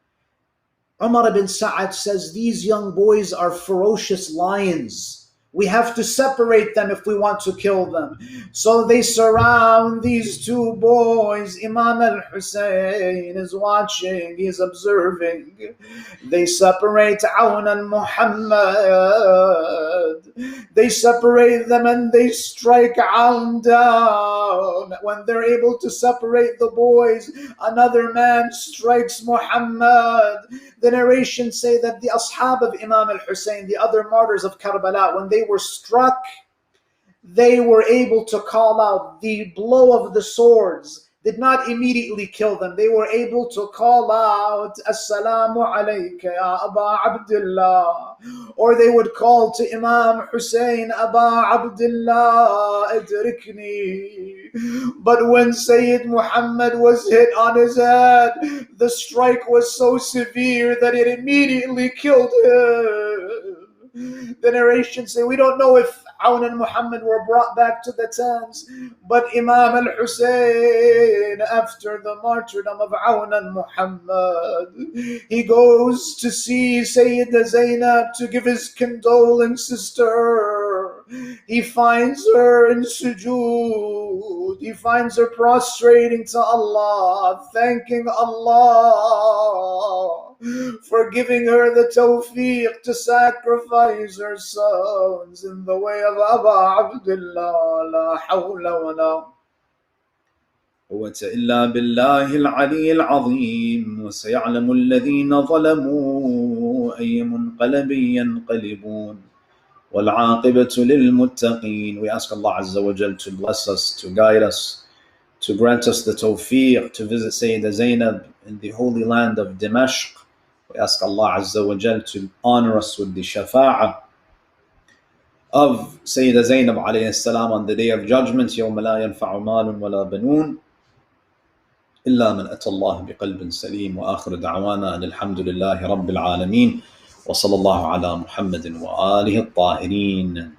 Umar ibn Sa'ad says, these young boys are ferocious lions. We have to separate them if we want to kill them. So they surround these 2 boys. Imam al-Hussein is watching, he's observing. They separate Aun and Muhammad. They separate them and they strike Aun down. When they're able to separate the boys, another man strikes Muhammad. The narrations say that the ashab of Imam al-Hussein, the other martyrs of Karbala, when they were struck, they were able to call out, the blow of the swords did not immediately kill them. They were able to call out, Assalamu alayka ya Aba Abdullah. Or they would call to Imam Hussein, Aba Abdullah, idrikni. But when Sayyid Muhammad was hit on his head, the strike was so severe that it immediately killed him. The narrations say we don't know if Awn and Muhammad were brought back to the towns, but Imam al-Hussein, after the martyrdom of Awn and Muhammad, he goes to see Sayyida Zainab to give his condolences to her. He finds her in sujood. He finds her prostrating to Allah, thanking Allah for giving her the tawfiq to sacrifice her sons in the way of Aba Abdullah. La hawla wa la قوة إلا بالله العلي العظيم وسيعلم الذين ظلموا أي منقلب ينقلبون والعاقبة للمتقين. We ask Allah Azza wa Jal to bless us, to guide us, to grant us the tawfiq to visit Sayyida Zainab in the holy land of Dimashq. We ask Allah Azza wa Jal to honor us with the shafa'ah of Sayyida Zainab alayhi salam on the day of judgment, يوم لا ينفع مال ولا بنون إلا من أتى الله بقلب سليم. وآخر دعوانا أن الحمد لله رب العالمين وصلى الله على محمد وآله الطاهرين.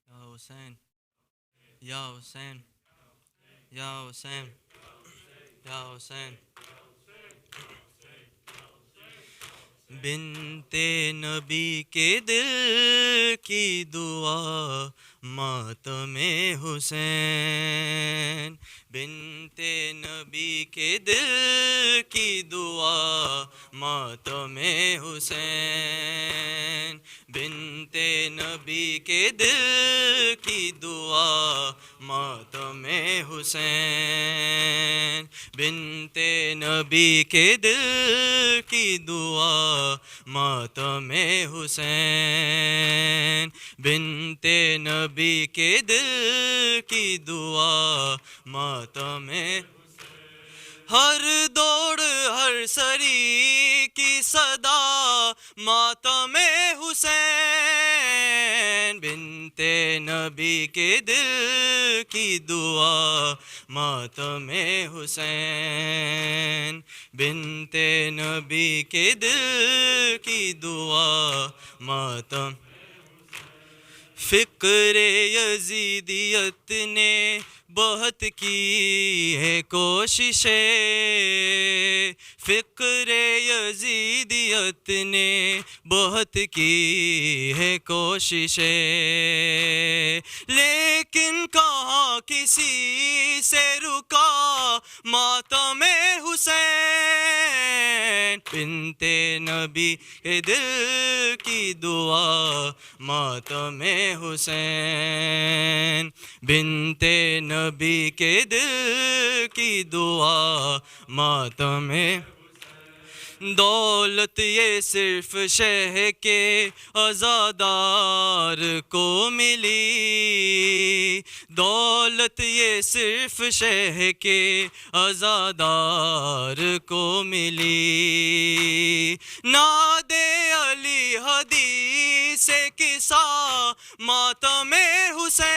Ya Hussein, Ya Hussein, Ya Hussein, Ya Hussein. بنتے نبی کے دل کی دعا ماتم حسین. بنتے نبی کے دل کی دعا ماتم حسین. بنتے نبی کے دل کی دعا ماتم حسین. بنتے نبی کے دل کی دعا ماتم حسین. بنتے نبی کے دل کی دعا ماتم. ہر دوڑ ہر سری کی صدا ماتم حسین. بنتے نبی کے دل کی دعا ماتم حسین. بنتے نبی کے دل کی دعا ماتم. فکر یزیدیت نے بہت کی ہے کوششیں. فکر یزیدیت نے بہت کی ہے کوششیں. لیکن کہاں کسی سے رکا ماتم حسین. بنتے نبی کے دل کی دعا ماتم حسین. بنتے نبی کے دل کی دعا ماتم. دولت یہ صرف شہ کے عزادار کو ملی. دولت یہ صرف شہ کے عزادار کو ملی. ناد علی حدیث قصہ ماتم حسین.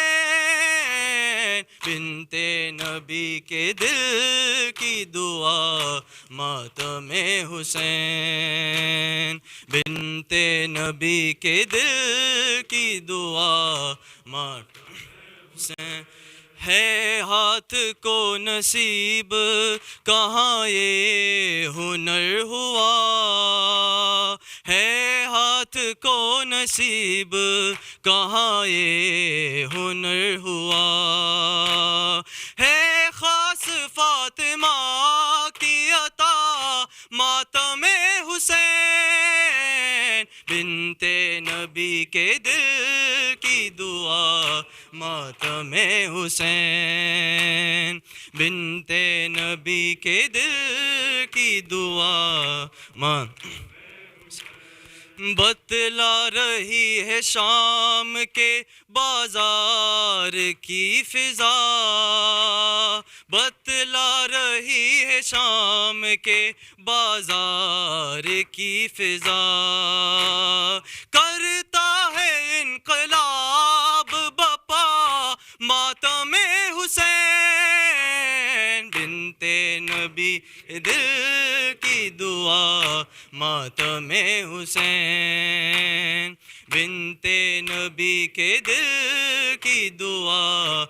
بنتے نبی کے دل کی دعا ماتم حسین. بنتے نبی کے دل کی دعا ماتم حسین. ہے ہاتھ کو نصیب کہاں یہ ہنر ہوا. ہے ہاتھ کو نصیب کہاں یہ ہنر ہوا. ہے فاطمہ کی عطا ماتم حسین، بنت نبی کے دل کی دعا ماتم حسین، بنت نبی کے دل کی دعا بتلا رہی ہے شام کے بازار کی فضا، بتلا رہی ہے شام کے بازار کی فضا، کرتا ہے انقلاب بپا ماتم حسین، بنت نبی دل کی دعا ماتم حسین، بنت نبی کے دل کی دعا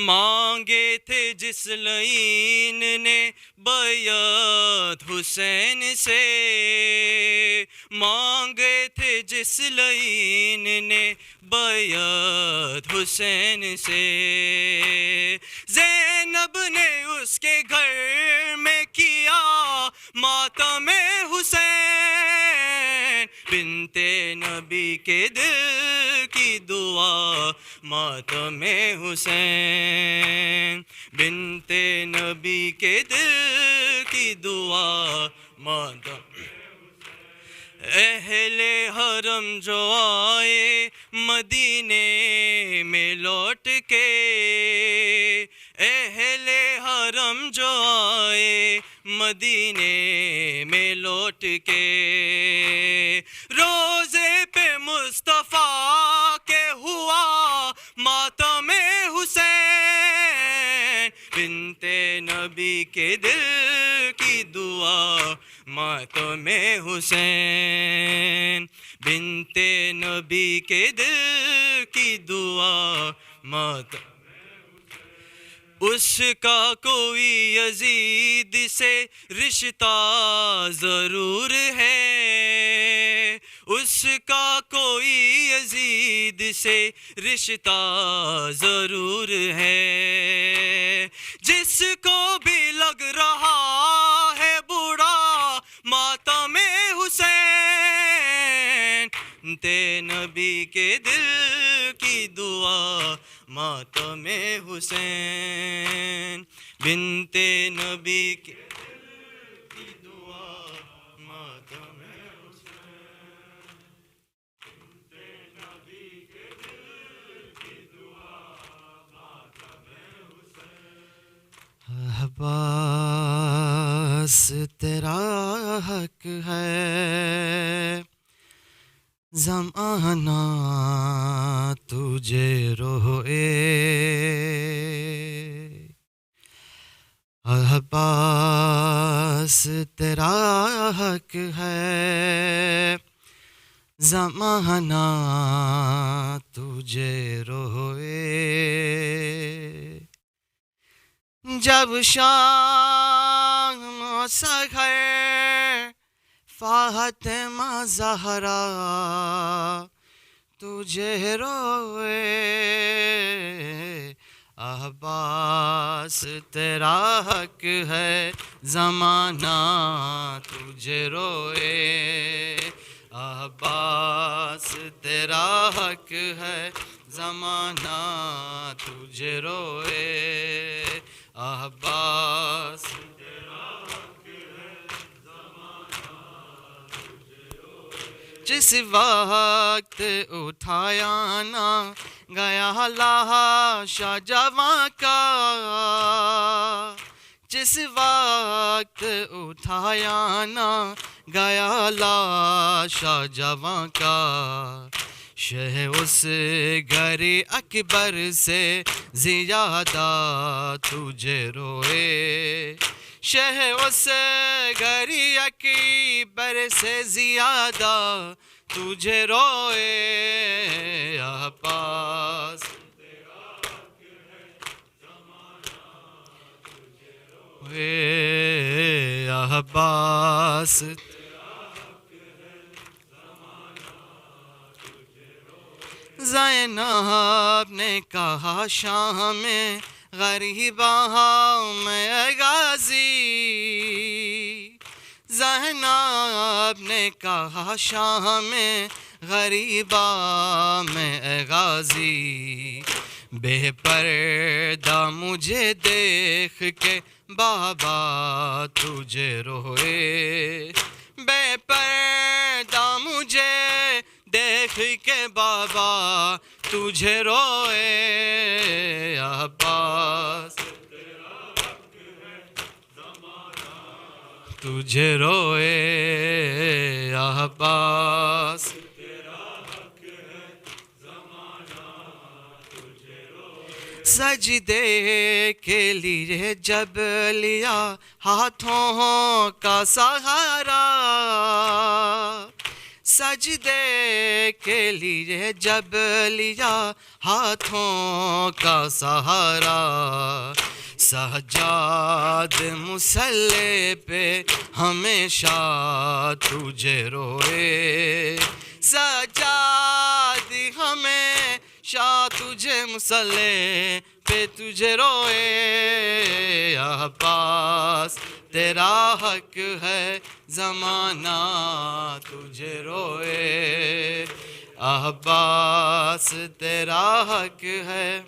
مانگے تھے جس لعین نے بیعت حسین سے، مانگے تھے جس لعین نے بیعت حسین سے، زینب نے اس کے گھر میں کیا ماتم حسین، بنت نبی کے دل کی دعا ماتم حسین، بنت نبی کے دل کی دعا ماتم اہل حرم جو آئے مدینے میں لوٹ کے، اہل حرم جو آئے مدینے میں لوٹ کے، روزے پہ مصطفیٰ کے ہوا ماتم حسین، بنت نبی کے دل کی دعا ماتم حسین، بنت نبی کے دل کی دعا ماتم اس کا کوئی یزید سے رشتہ ضرور ہے، اس کا کوئی یزید سے رشتہ ضرور ہے، جس کو بھی لگ رہا ہے بوڑھا ماتم حسین، بنت نبی کے دل کی دعا ماتم حسین، بنت نبی کے دل کی دعا ماتم حسین، بنت نبی کے دل کی دعا ماتم حسین، عباس تیرا حق ہے زمانہ تجھے روئے، عباس تیرا حق ہے زمانہ تجھے روئے، جب شام و سحر فاطمہ زہرا تجھے روئے، عباس تیرا حق ہے زمانہ تجھے روئے، عباس تیرا حق ہے زمانہ تجھے روئے، عباس جس وقت اٹھایا نہ گیا لاش جواں کا، جس وقت اٹھایا نہ گیا لاش جواں کا، شہ اس گھر اکبر سے زیادہ تجھے روئے، شہ اس گھر اکبر سے زیادہ تجھے روئے، عباس عباس زینب نے کہا شام غریباں میں غازی زینب نے کہا شام میں غریبا میں غازی بے پردہ مجھے دیکھ کے بابا تجھے روئے بے پردہ مجھے دیکھ کے بابا تجھے روئے عباس تجھے روئے عباس سجدے کے لیے جب لیا ہاتھوں کا سہارا سجدے کے لیے جب لیا ہاتھوں کا سہارا سجاد مصلی پہ ہمیشہ تجھے روئے سجاد ہمیشہ تجھے مصلی پہ تجھے روئے عباس تیرا حق ہے زمانہ تجھے روئے عباس تیرا حق ہے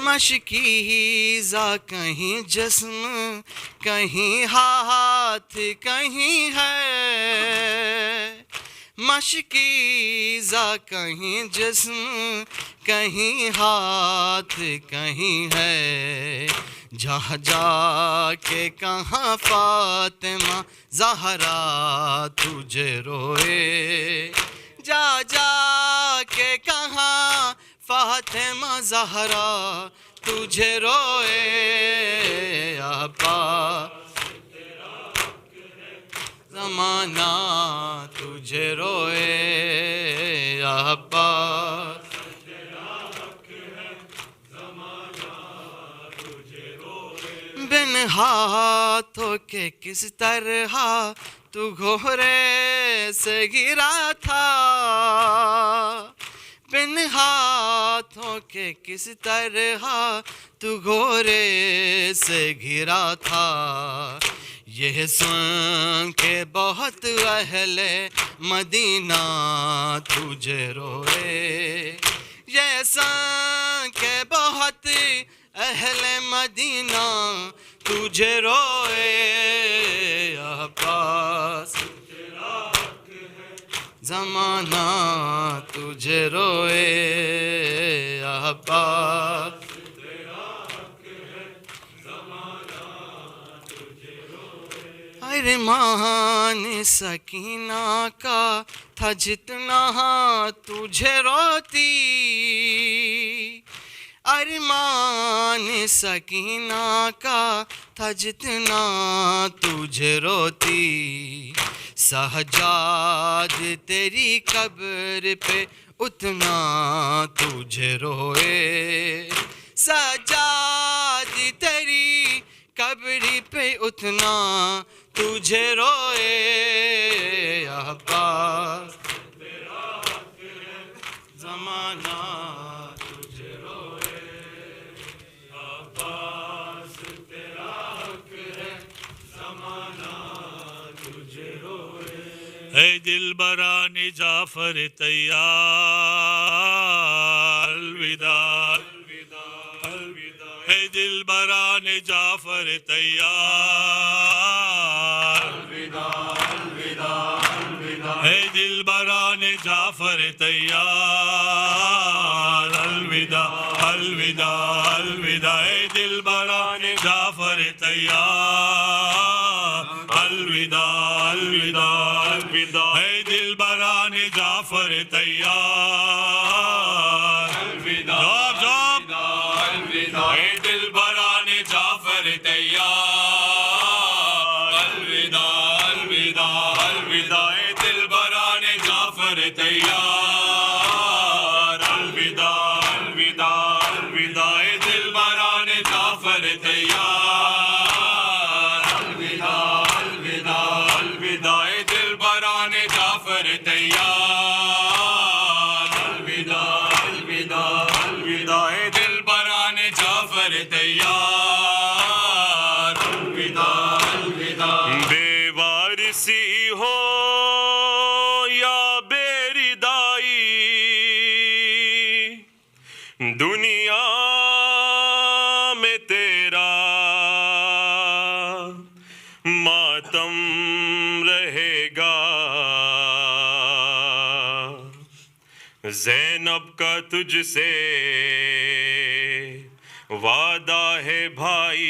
مشکیزہ کہیں جسم کہیں ہاتھ کہیں ہے مشکیزہ کہیں جسم کہیں ہاتھ کہیں ہے جہاں جا کے کہاں فاطمہ زہرا تجھے روئے جا جا کے کہاں فاطمہ زہرا تجھے روئے عباس زمانہ تجھے روئے عباس بن ہاتھوں کے کس طرح تو گھوڑے سے گرا تھا بن ہاتھوں کے کس طرح تو گھوڑے سے گھرا تھا یہ سن کے بہت اہل مدینہ تجھے روئے یہ سن کے بہت اہل مدینہ تجھے روئے عباس زمانہ تجھے روئے عباس ارمان سکینہ کا تھا جتنا تجھے روتی ارمان سکینہ کا تھا جتنا تجھے روتی سجاد تیری قبر پہ اتنا تجھے روئے سجاد تیری قبر پہ اتنا تجھے روئے عباس زمانہ تجھے روئے عباس تیرا حق ہے زمانہ تجھے روئے اے دلبران جعفر تیار الوداع اے دلبران جعفر تیار اے دلبران جعفر تیار الوداع الوداع الوداع اے دلبران جعفر تیار الوداع الوداع الوداع اے دلبران جعفر تیار الوداع اے دلبران جعفر تیار الوداع الوداع الوداع اے دلبران جعفر تیار الوداع الوداع الوداع اے دلبران جعفر تیار الوداع الوداع الوداع اے دلبران جعفر تیار الوداع الوداع الوداع ہو یا بے ردائی، دنیا میں تیرا ماتم رہے گا، زینب کا تجھ سے وعدہ ہے بھائی،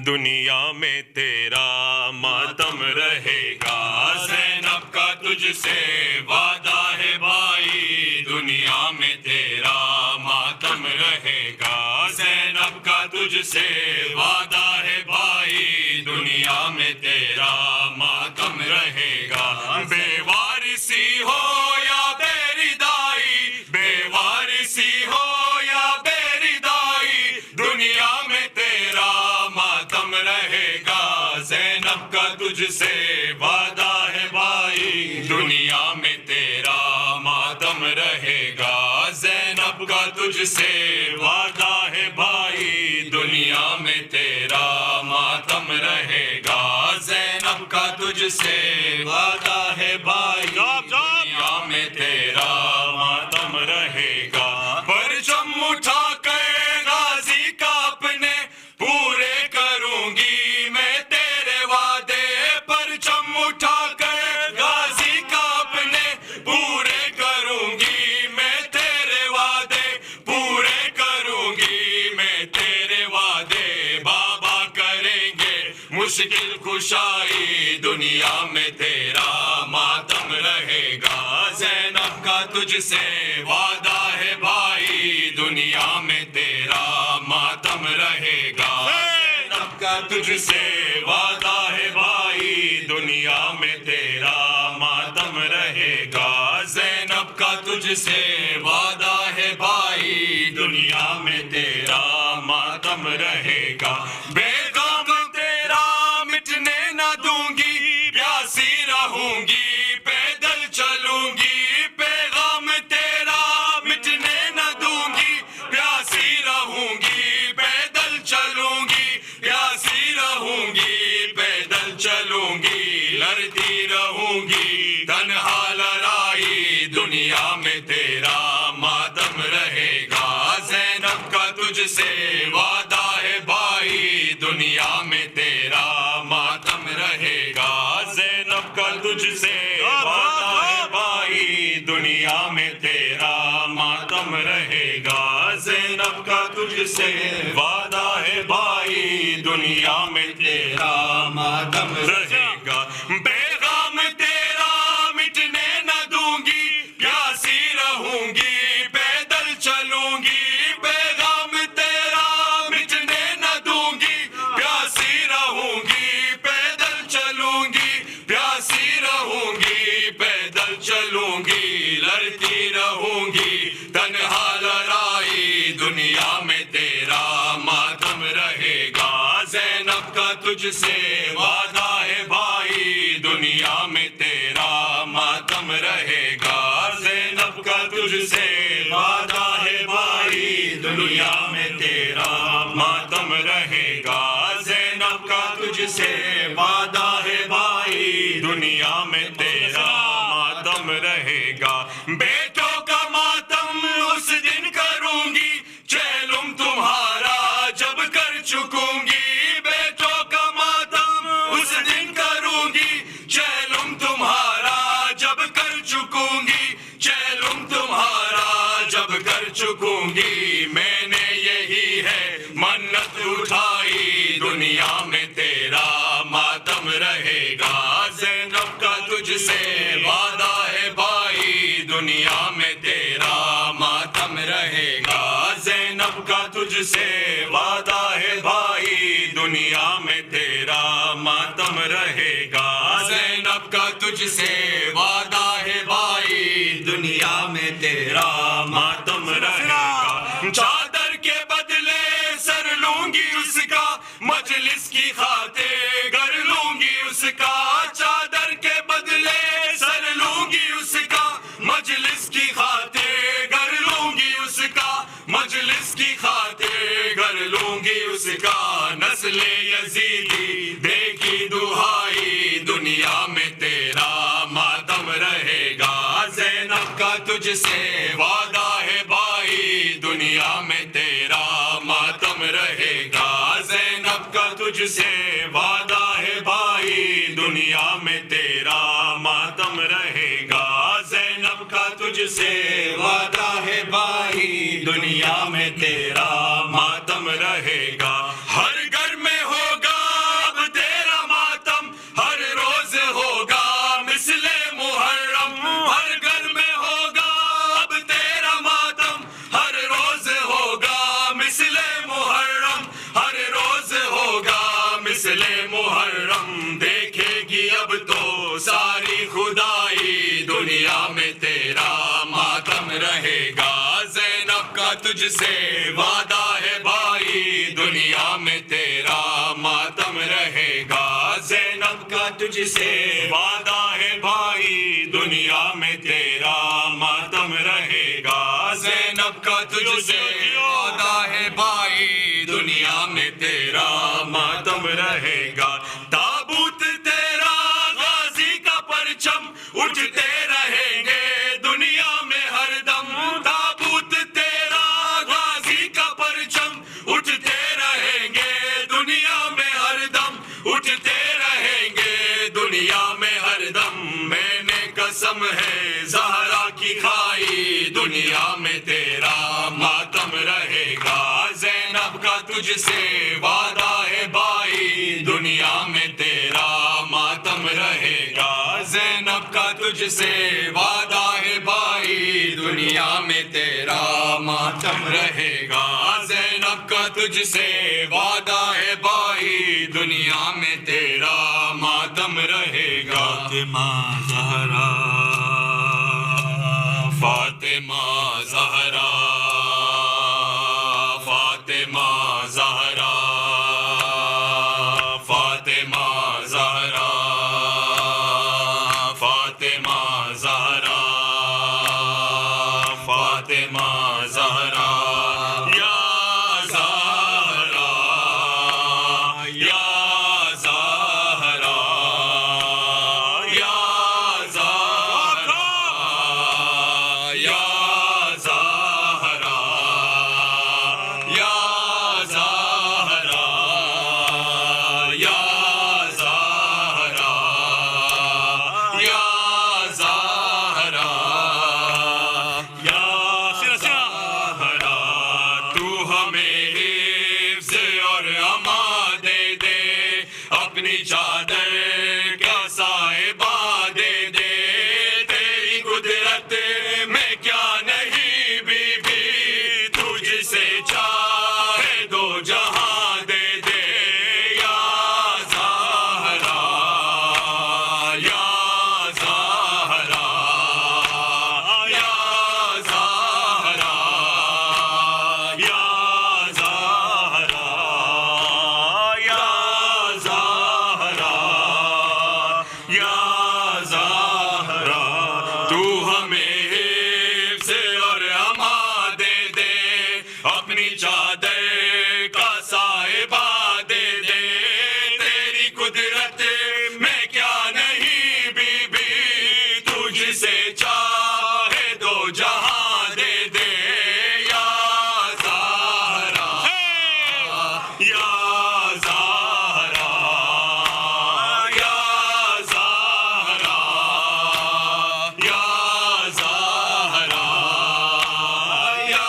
دنیا میں تیرا ماتم رہے گا، زینب کا تجھ سے وعدہ ہے بھائی، دنیا میں تیرا ماتم رہے گا، زینب کا تجھ سے وعدہ ہے بھائی، دنیا میں تیرا ماتم رہے گا، بے وارثی ہو یا بے ردائی، بے وارثی ہو یا بے ردائی، دنیا میں تیرا ماتم رہے گا، زینب کا تجھ سے وعدہ ہے بھائی، دنیا میں تیرا ماتم رہے گا، زینب کا تجھ سے وعدہ ہے بھائی، دنیا میں تیرا ماتم رہے گا، زینب کا تجھ سے وعدہ ہے بھائی، دنیا میں تیرا ماتم رہے گا، پرچم اٹھا کر غازی کا اپنے پورے کروں گی میں تیرے وعدے، پرچم اٹھا کر غازی کا اپنے پورے کروں گی میں تیرے وعدے، پورے کروں گی میں تیرے وعدے، بابا کریں گے مشکل کشائی، دنیا میں تیرا ماتم رہے گا، زینب کا تجھ سے وعدہ ہے بھائی، دنیا میں تیرا ماتم رہے گا، زینب کا تجھ سے وعدہ ہے بھائی، دنیا میں تیرا ماتم رہے گا، زینب کا تجھ سے وعدہ ہے بھائی، دنیا میں تیرا ماتم رہے گا، بیغم تیرا مٹنے نہ دوں گی، پیاسی رہوں گی پیدل چلوں گی، پیغام تیرا مٹنے نہ دوں گی، پیاسی رہوں گی پیدل چلوں گی، پیاسی رہوں گی پیدل چلوں گی، لڑتی رہوں گی تنہا لڑائی، دنیا میں تیرا ماتم رہے گا، زینب کا تجھ سے وعدہ ہے بھائی، دنیا میں تیرا ماتم رہے گا، زینب کا تجھ سے وعدہ ہے بھائی، دنیا میں تیرا ماتم رہے گا، زینب کا تجھ سے وعدہ ہے بھائی، دنیا میں تیرا ماتم رہے گا، پیغام تیرا مٹنے نہ دوں گی، پیاسی رہوں گی پیدل چلوں گی، پیغام تیرا مٹنے نہ دوں گی، پیاسی رہوں گی پیدل چلوں گی، پیاسی رہوں گی پیدل چلوں گی، لڑتی رہوں گی تنہا لڑائی، دنیا میں تیرا ماتم رہے گا، زینب کا تجھ سے وعدہ ہے بھائی، دنیا میں تیرا ماتم رہے گا، زینب کا تجھ سے وعدہ ہے بھائی، دنیا میں تیرا ماتم رہے گا، زینب کا تجھ سے وعدہ ہے بھائی، دنیا میں تیرا ماتم رہے گا، بیٹوں کا ماتم اس دن کروں گی، چیلم تمہارا جب کر چکوں گی، بیٹوں کا ماتم اس دن کروں گی، چیلم تمہارا جب کر چکوں گی، چیلم تمہارا جب کر چکوں گی، میں نے یہی ہے منت اٹھائی، دنیا میں تیرا ماتم رہے گا، زینب کا تجھ سے وعدہ ہے بھائی، دنیا میں تیرا ماتم رہے گا، زینب کا تجھ سے وعدہ ہے بھائی، دنیا میں تیرا ماتم رہے گا، زینب کا تجھ سے وعدہ ہے بھائی، دنیا میں تیرا ماتم رہے گا، چادر کے بدلے سر لوں گی اس کا، مجلس کی خاطر گر لوں گی اس کا، چادر کے بدلے سر لوں گی اس کا، مجلس کی خاطر گر لوں گی اس کا، مجلس کی خاطر گر لوں گی اس کا، نسل یزیدی دے گی دہائی، دنیا میں تیرا ماتم رہے گا زینب کا تجھ سے وعدہ ہے بھائی دنیا میں تیرا ماتم رہے گا زینب کا تجھ سے وعدہ ہے بھائی دنیا میں تیرا ماتم رہے گا زینب کا تجھ سے وعدہ ہے بھائی دنیا میں تیرا ماتم رہے گا ہر گھر میں ہوگا اب تیرا ماتم ہر روز ہوگا مثل محرم ہر گھر میں ہوگا اب تیرا ماتم ہر روز ہوگا مثل محرم ہر روز ہوگا مثل محرم دیکھے گی اب تو ساری خدائی دنیا میں تیرا ماتم رہے گا زینب کا تجھ سے وعدہ ہے بھائی دنیا میں تیرا ماتم رہے گا زینب کا تجھ سے وعدہ ہے بھائی دنیا میں تیرا ماتم رہے گا زینب کا تجھ سے وعدہ ہے بھائی دنیا میں تیرا ماتم رہے گا تابوت تیرا غازی کا پرچم اٹھتے رہیں گے دنیا میں ہر دم تابوت تیرا غازی کا پرچم اٹھتے رہیں گے دنیا میں ہر دم اٹھتے رہیں گے دنیا میں ہر دم میں نے قسم ہے زہرا کی کھائی دنیا میں تیرا ماتم رہے گا زینب کا تجھ سے وعدہ ہے بھائی دنیا میں تیرا ماتم رہے گا زینب کا تجھ سے وعدہ ہے بھائی دنیا میں تیرا ماتم رہے گا زینب کا تجھ سے وعدہ ہے بھائی دنیا میں تیرا ماتم رہے گا فاطمہ زہرا فاطمہ زہرا فاطمہ زہرا فاطمہ زہرا فاطمہ زہرا یا زہرا یا زہرا یا زہرا یا زہرا یا زہرا یا زہرا یا زہرا یا زہرا تو ہمیں حفظ اور امان دے دے اپنی چادر کا صاحبہ دے دے تیری قدرت میں کیا نہیں بی بی تجھ سے چاہے دو جہاں دے دے یا زہرا یا زہرا یا زہرا یا زہرا یا زہرا یا زہرا تو ہمیں حفظ اور امان دے دے اپنی چادر کا صاحبہ دے دے تیری قدرت میں کیا نہیں بی بی تجھ سے چاہے دو جہاں دے دے یا زہرا یا زہرا یا زہرا یا زہرا یا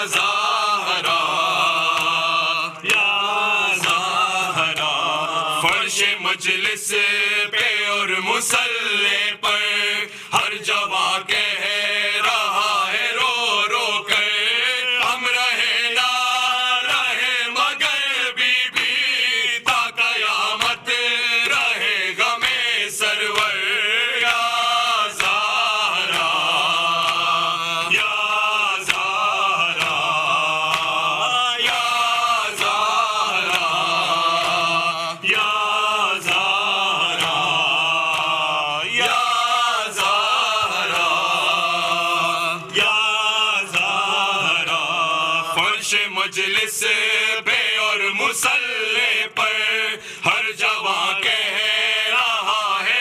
زہرا یا زہرا فرش مجلس پہ اور مصلی پر ہر جوان کہہ رہا ہے رو رو کر ہم رہے نہ رہے مگر بی بی تا قیامت رہے گا میں سرور یا زہرا یا زہرا یا زہرا یا زہرا یا زہرا یا زہرا فرش مجلس پہ اور مصلی پر ہر جوان کہہ رہا ہے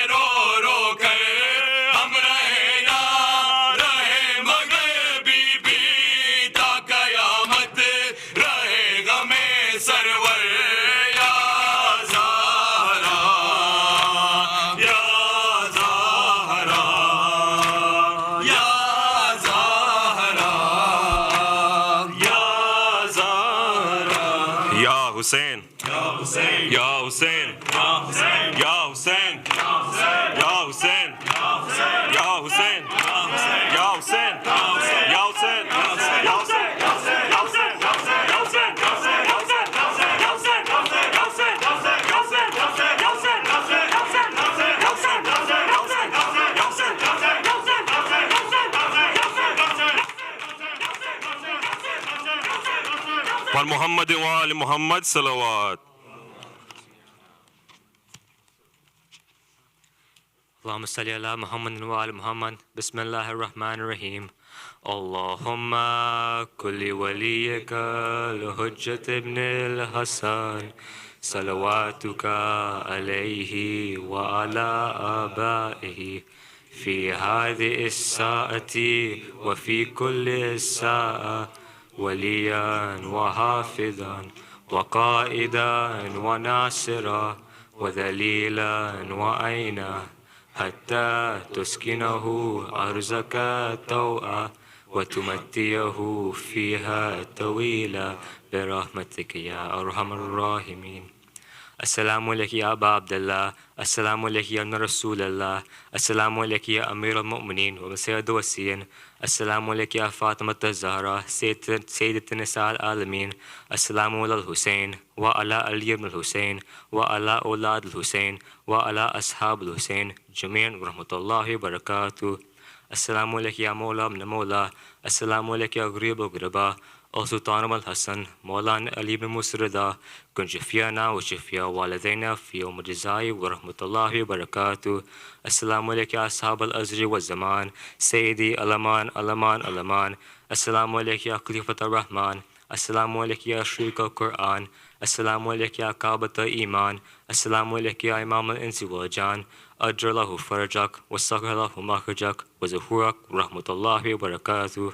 Hussein, Ya Hussein, Ya Hussein, Ya Hussein, Ya Hussein, Ya Hussein, Ya Hussein, Ya محمد وآل محمد صلوات. اللهم صل على محمد وآل محمد. بسم الله الرحمن الرحيم. اللهم كل وليك الحجة ابن الحسن صلواتك عليه وعلى آبائه في هذه الساعة وفي كل ساعة وليا وحافظا وقائدا وناصرا وذليلا وعينا حتى تسكنه أرزك توأ وتمتيه فيها طويلا برحمتك يا أرحم الراحمين. السلام عليك يا أبا عبد الله. السلام عليك يا ابن رسول الله. السلام عليك يا أمير المؤمنين وسيد الوصيين. السلام عليك يا فاطمة الزهراء سيدة نساء العالمين. السلام على الحسين وعلى علي بن الحسين وعلى أولاد الحسين وعلى أصحاب الحسين جميعا ورحمة الله وبركاته. السلام عليك يا مولى من مولى. السلام عليك يا غريب الغرباء السلطان الحسن مولانا علي بن موسى رضا. كن شفيانا وشفيا والدينا في يوم الجزاء ورحمة الله وبركاته. السلام عليك يا أصحاب الأزر والزمان سيدي الأمان الأمان الأمان. السلام عليك يا خليفة الرحمن. السلام عليك يا شريك القرآن. السلام عليك يا كعبة الإيمان. السلام عليك يا إمام الإنس والجان. أجر له فرجك وسخر له مخرجك وزهورك ورحمة الله وبركاته.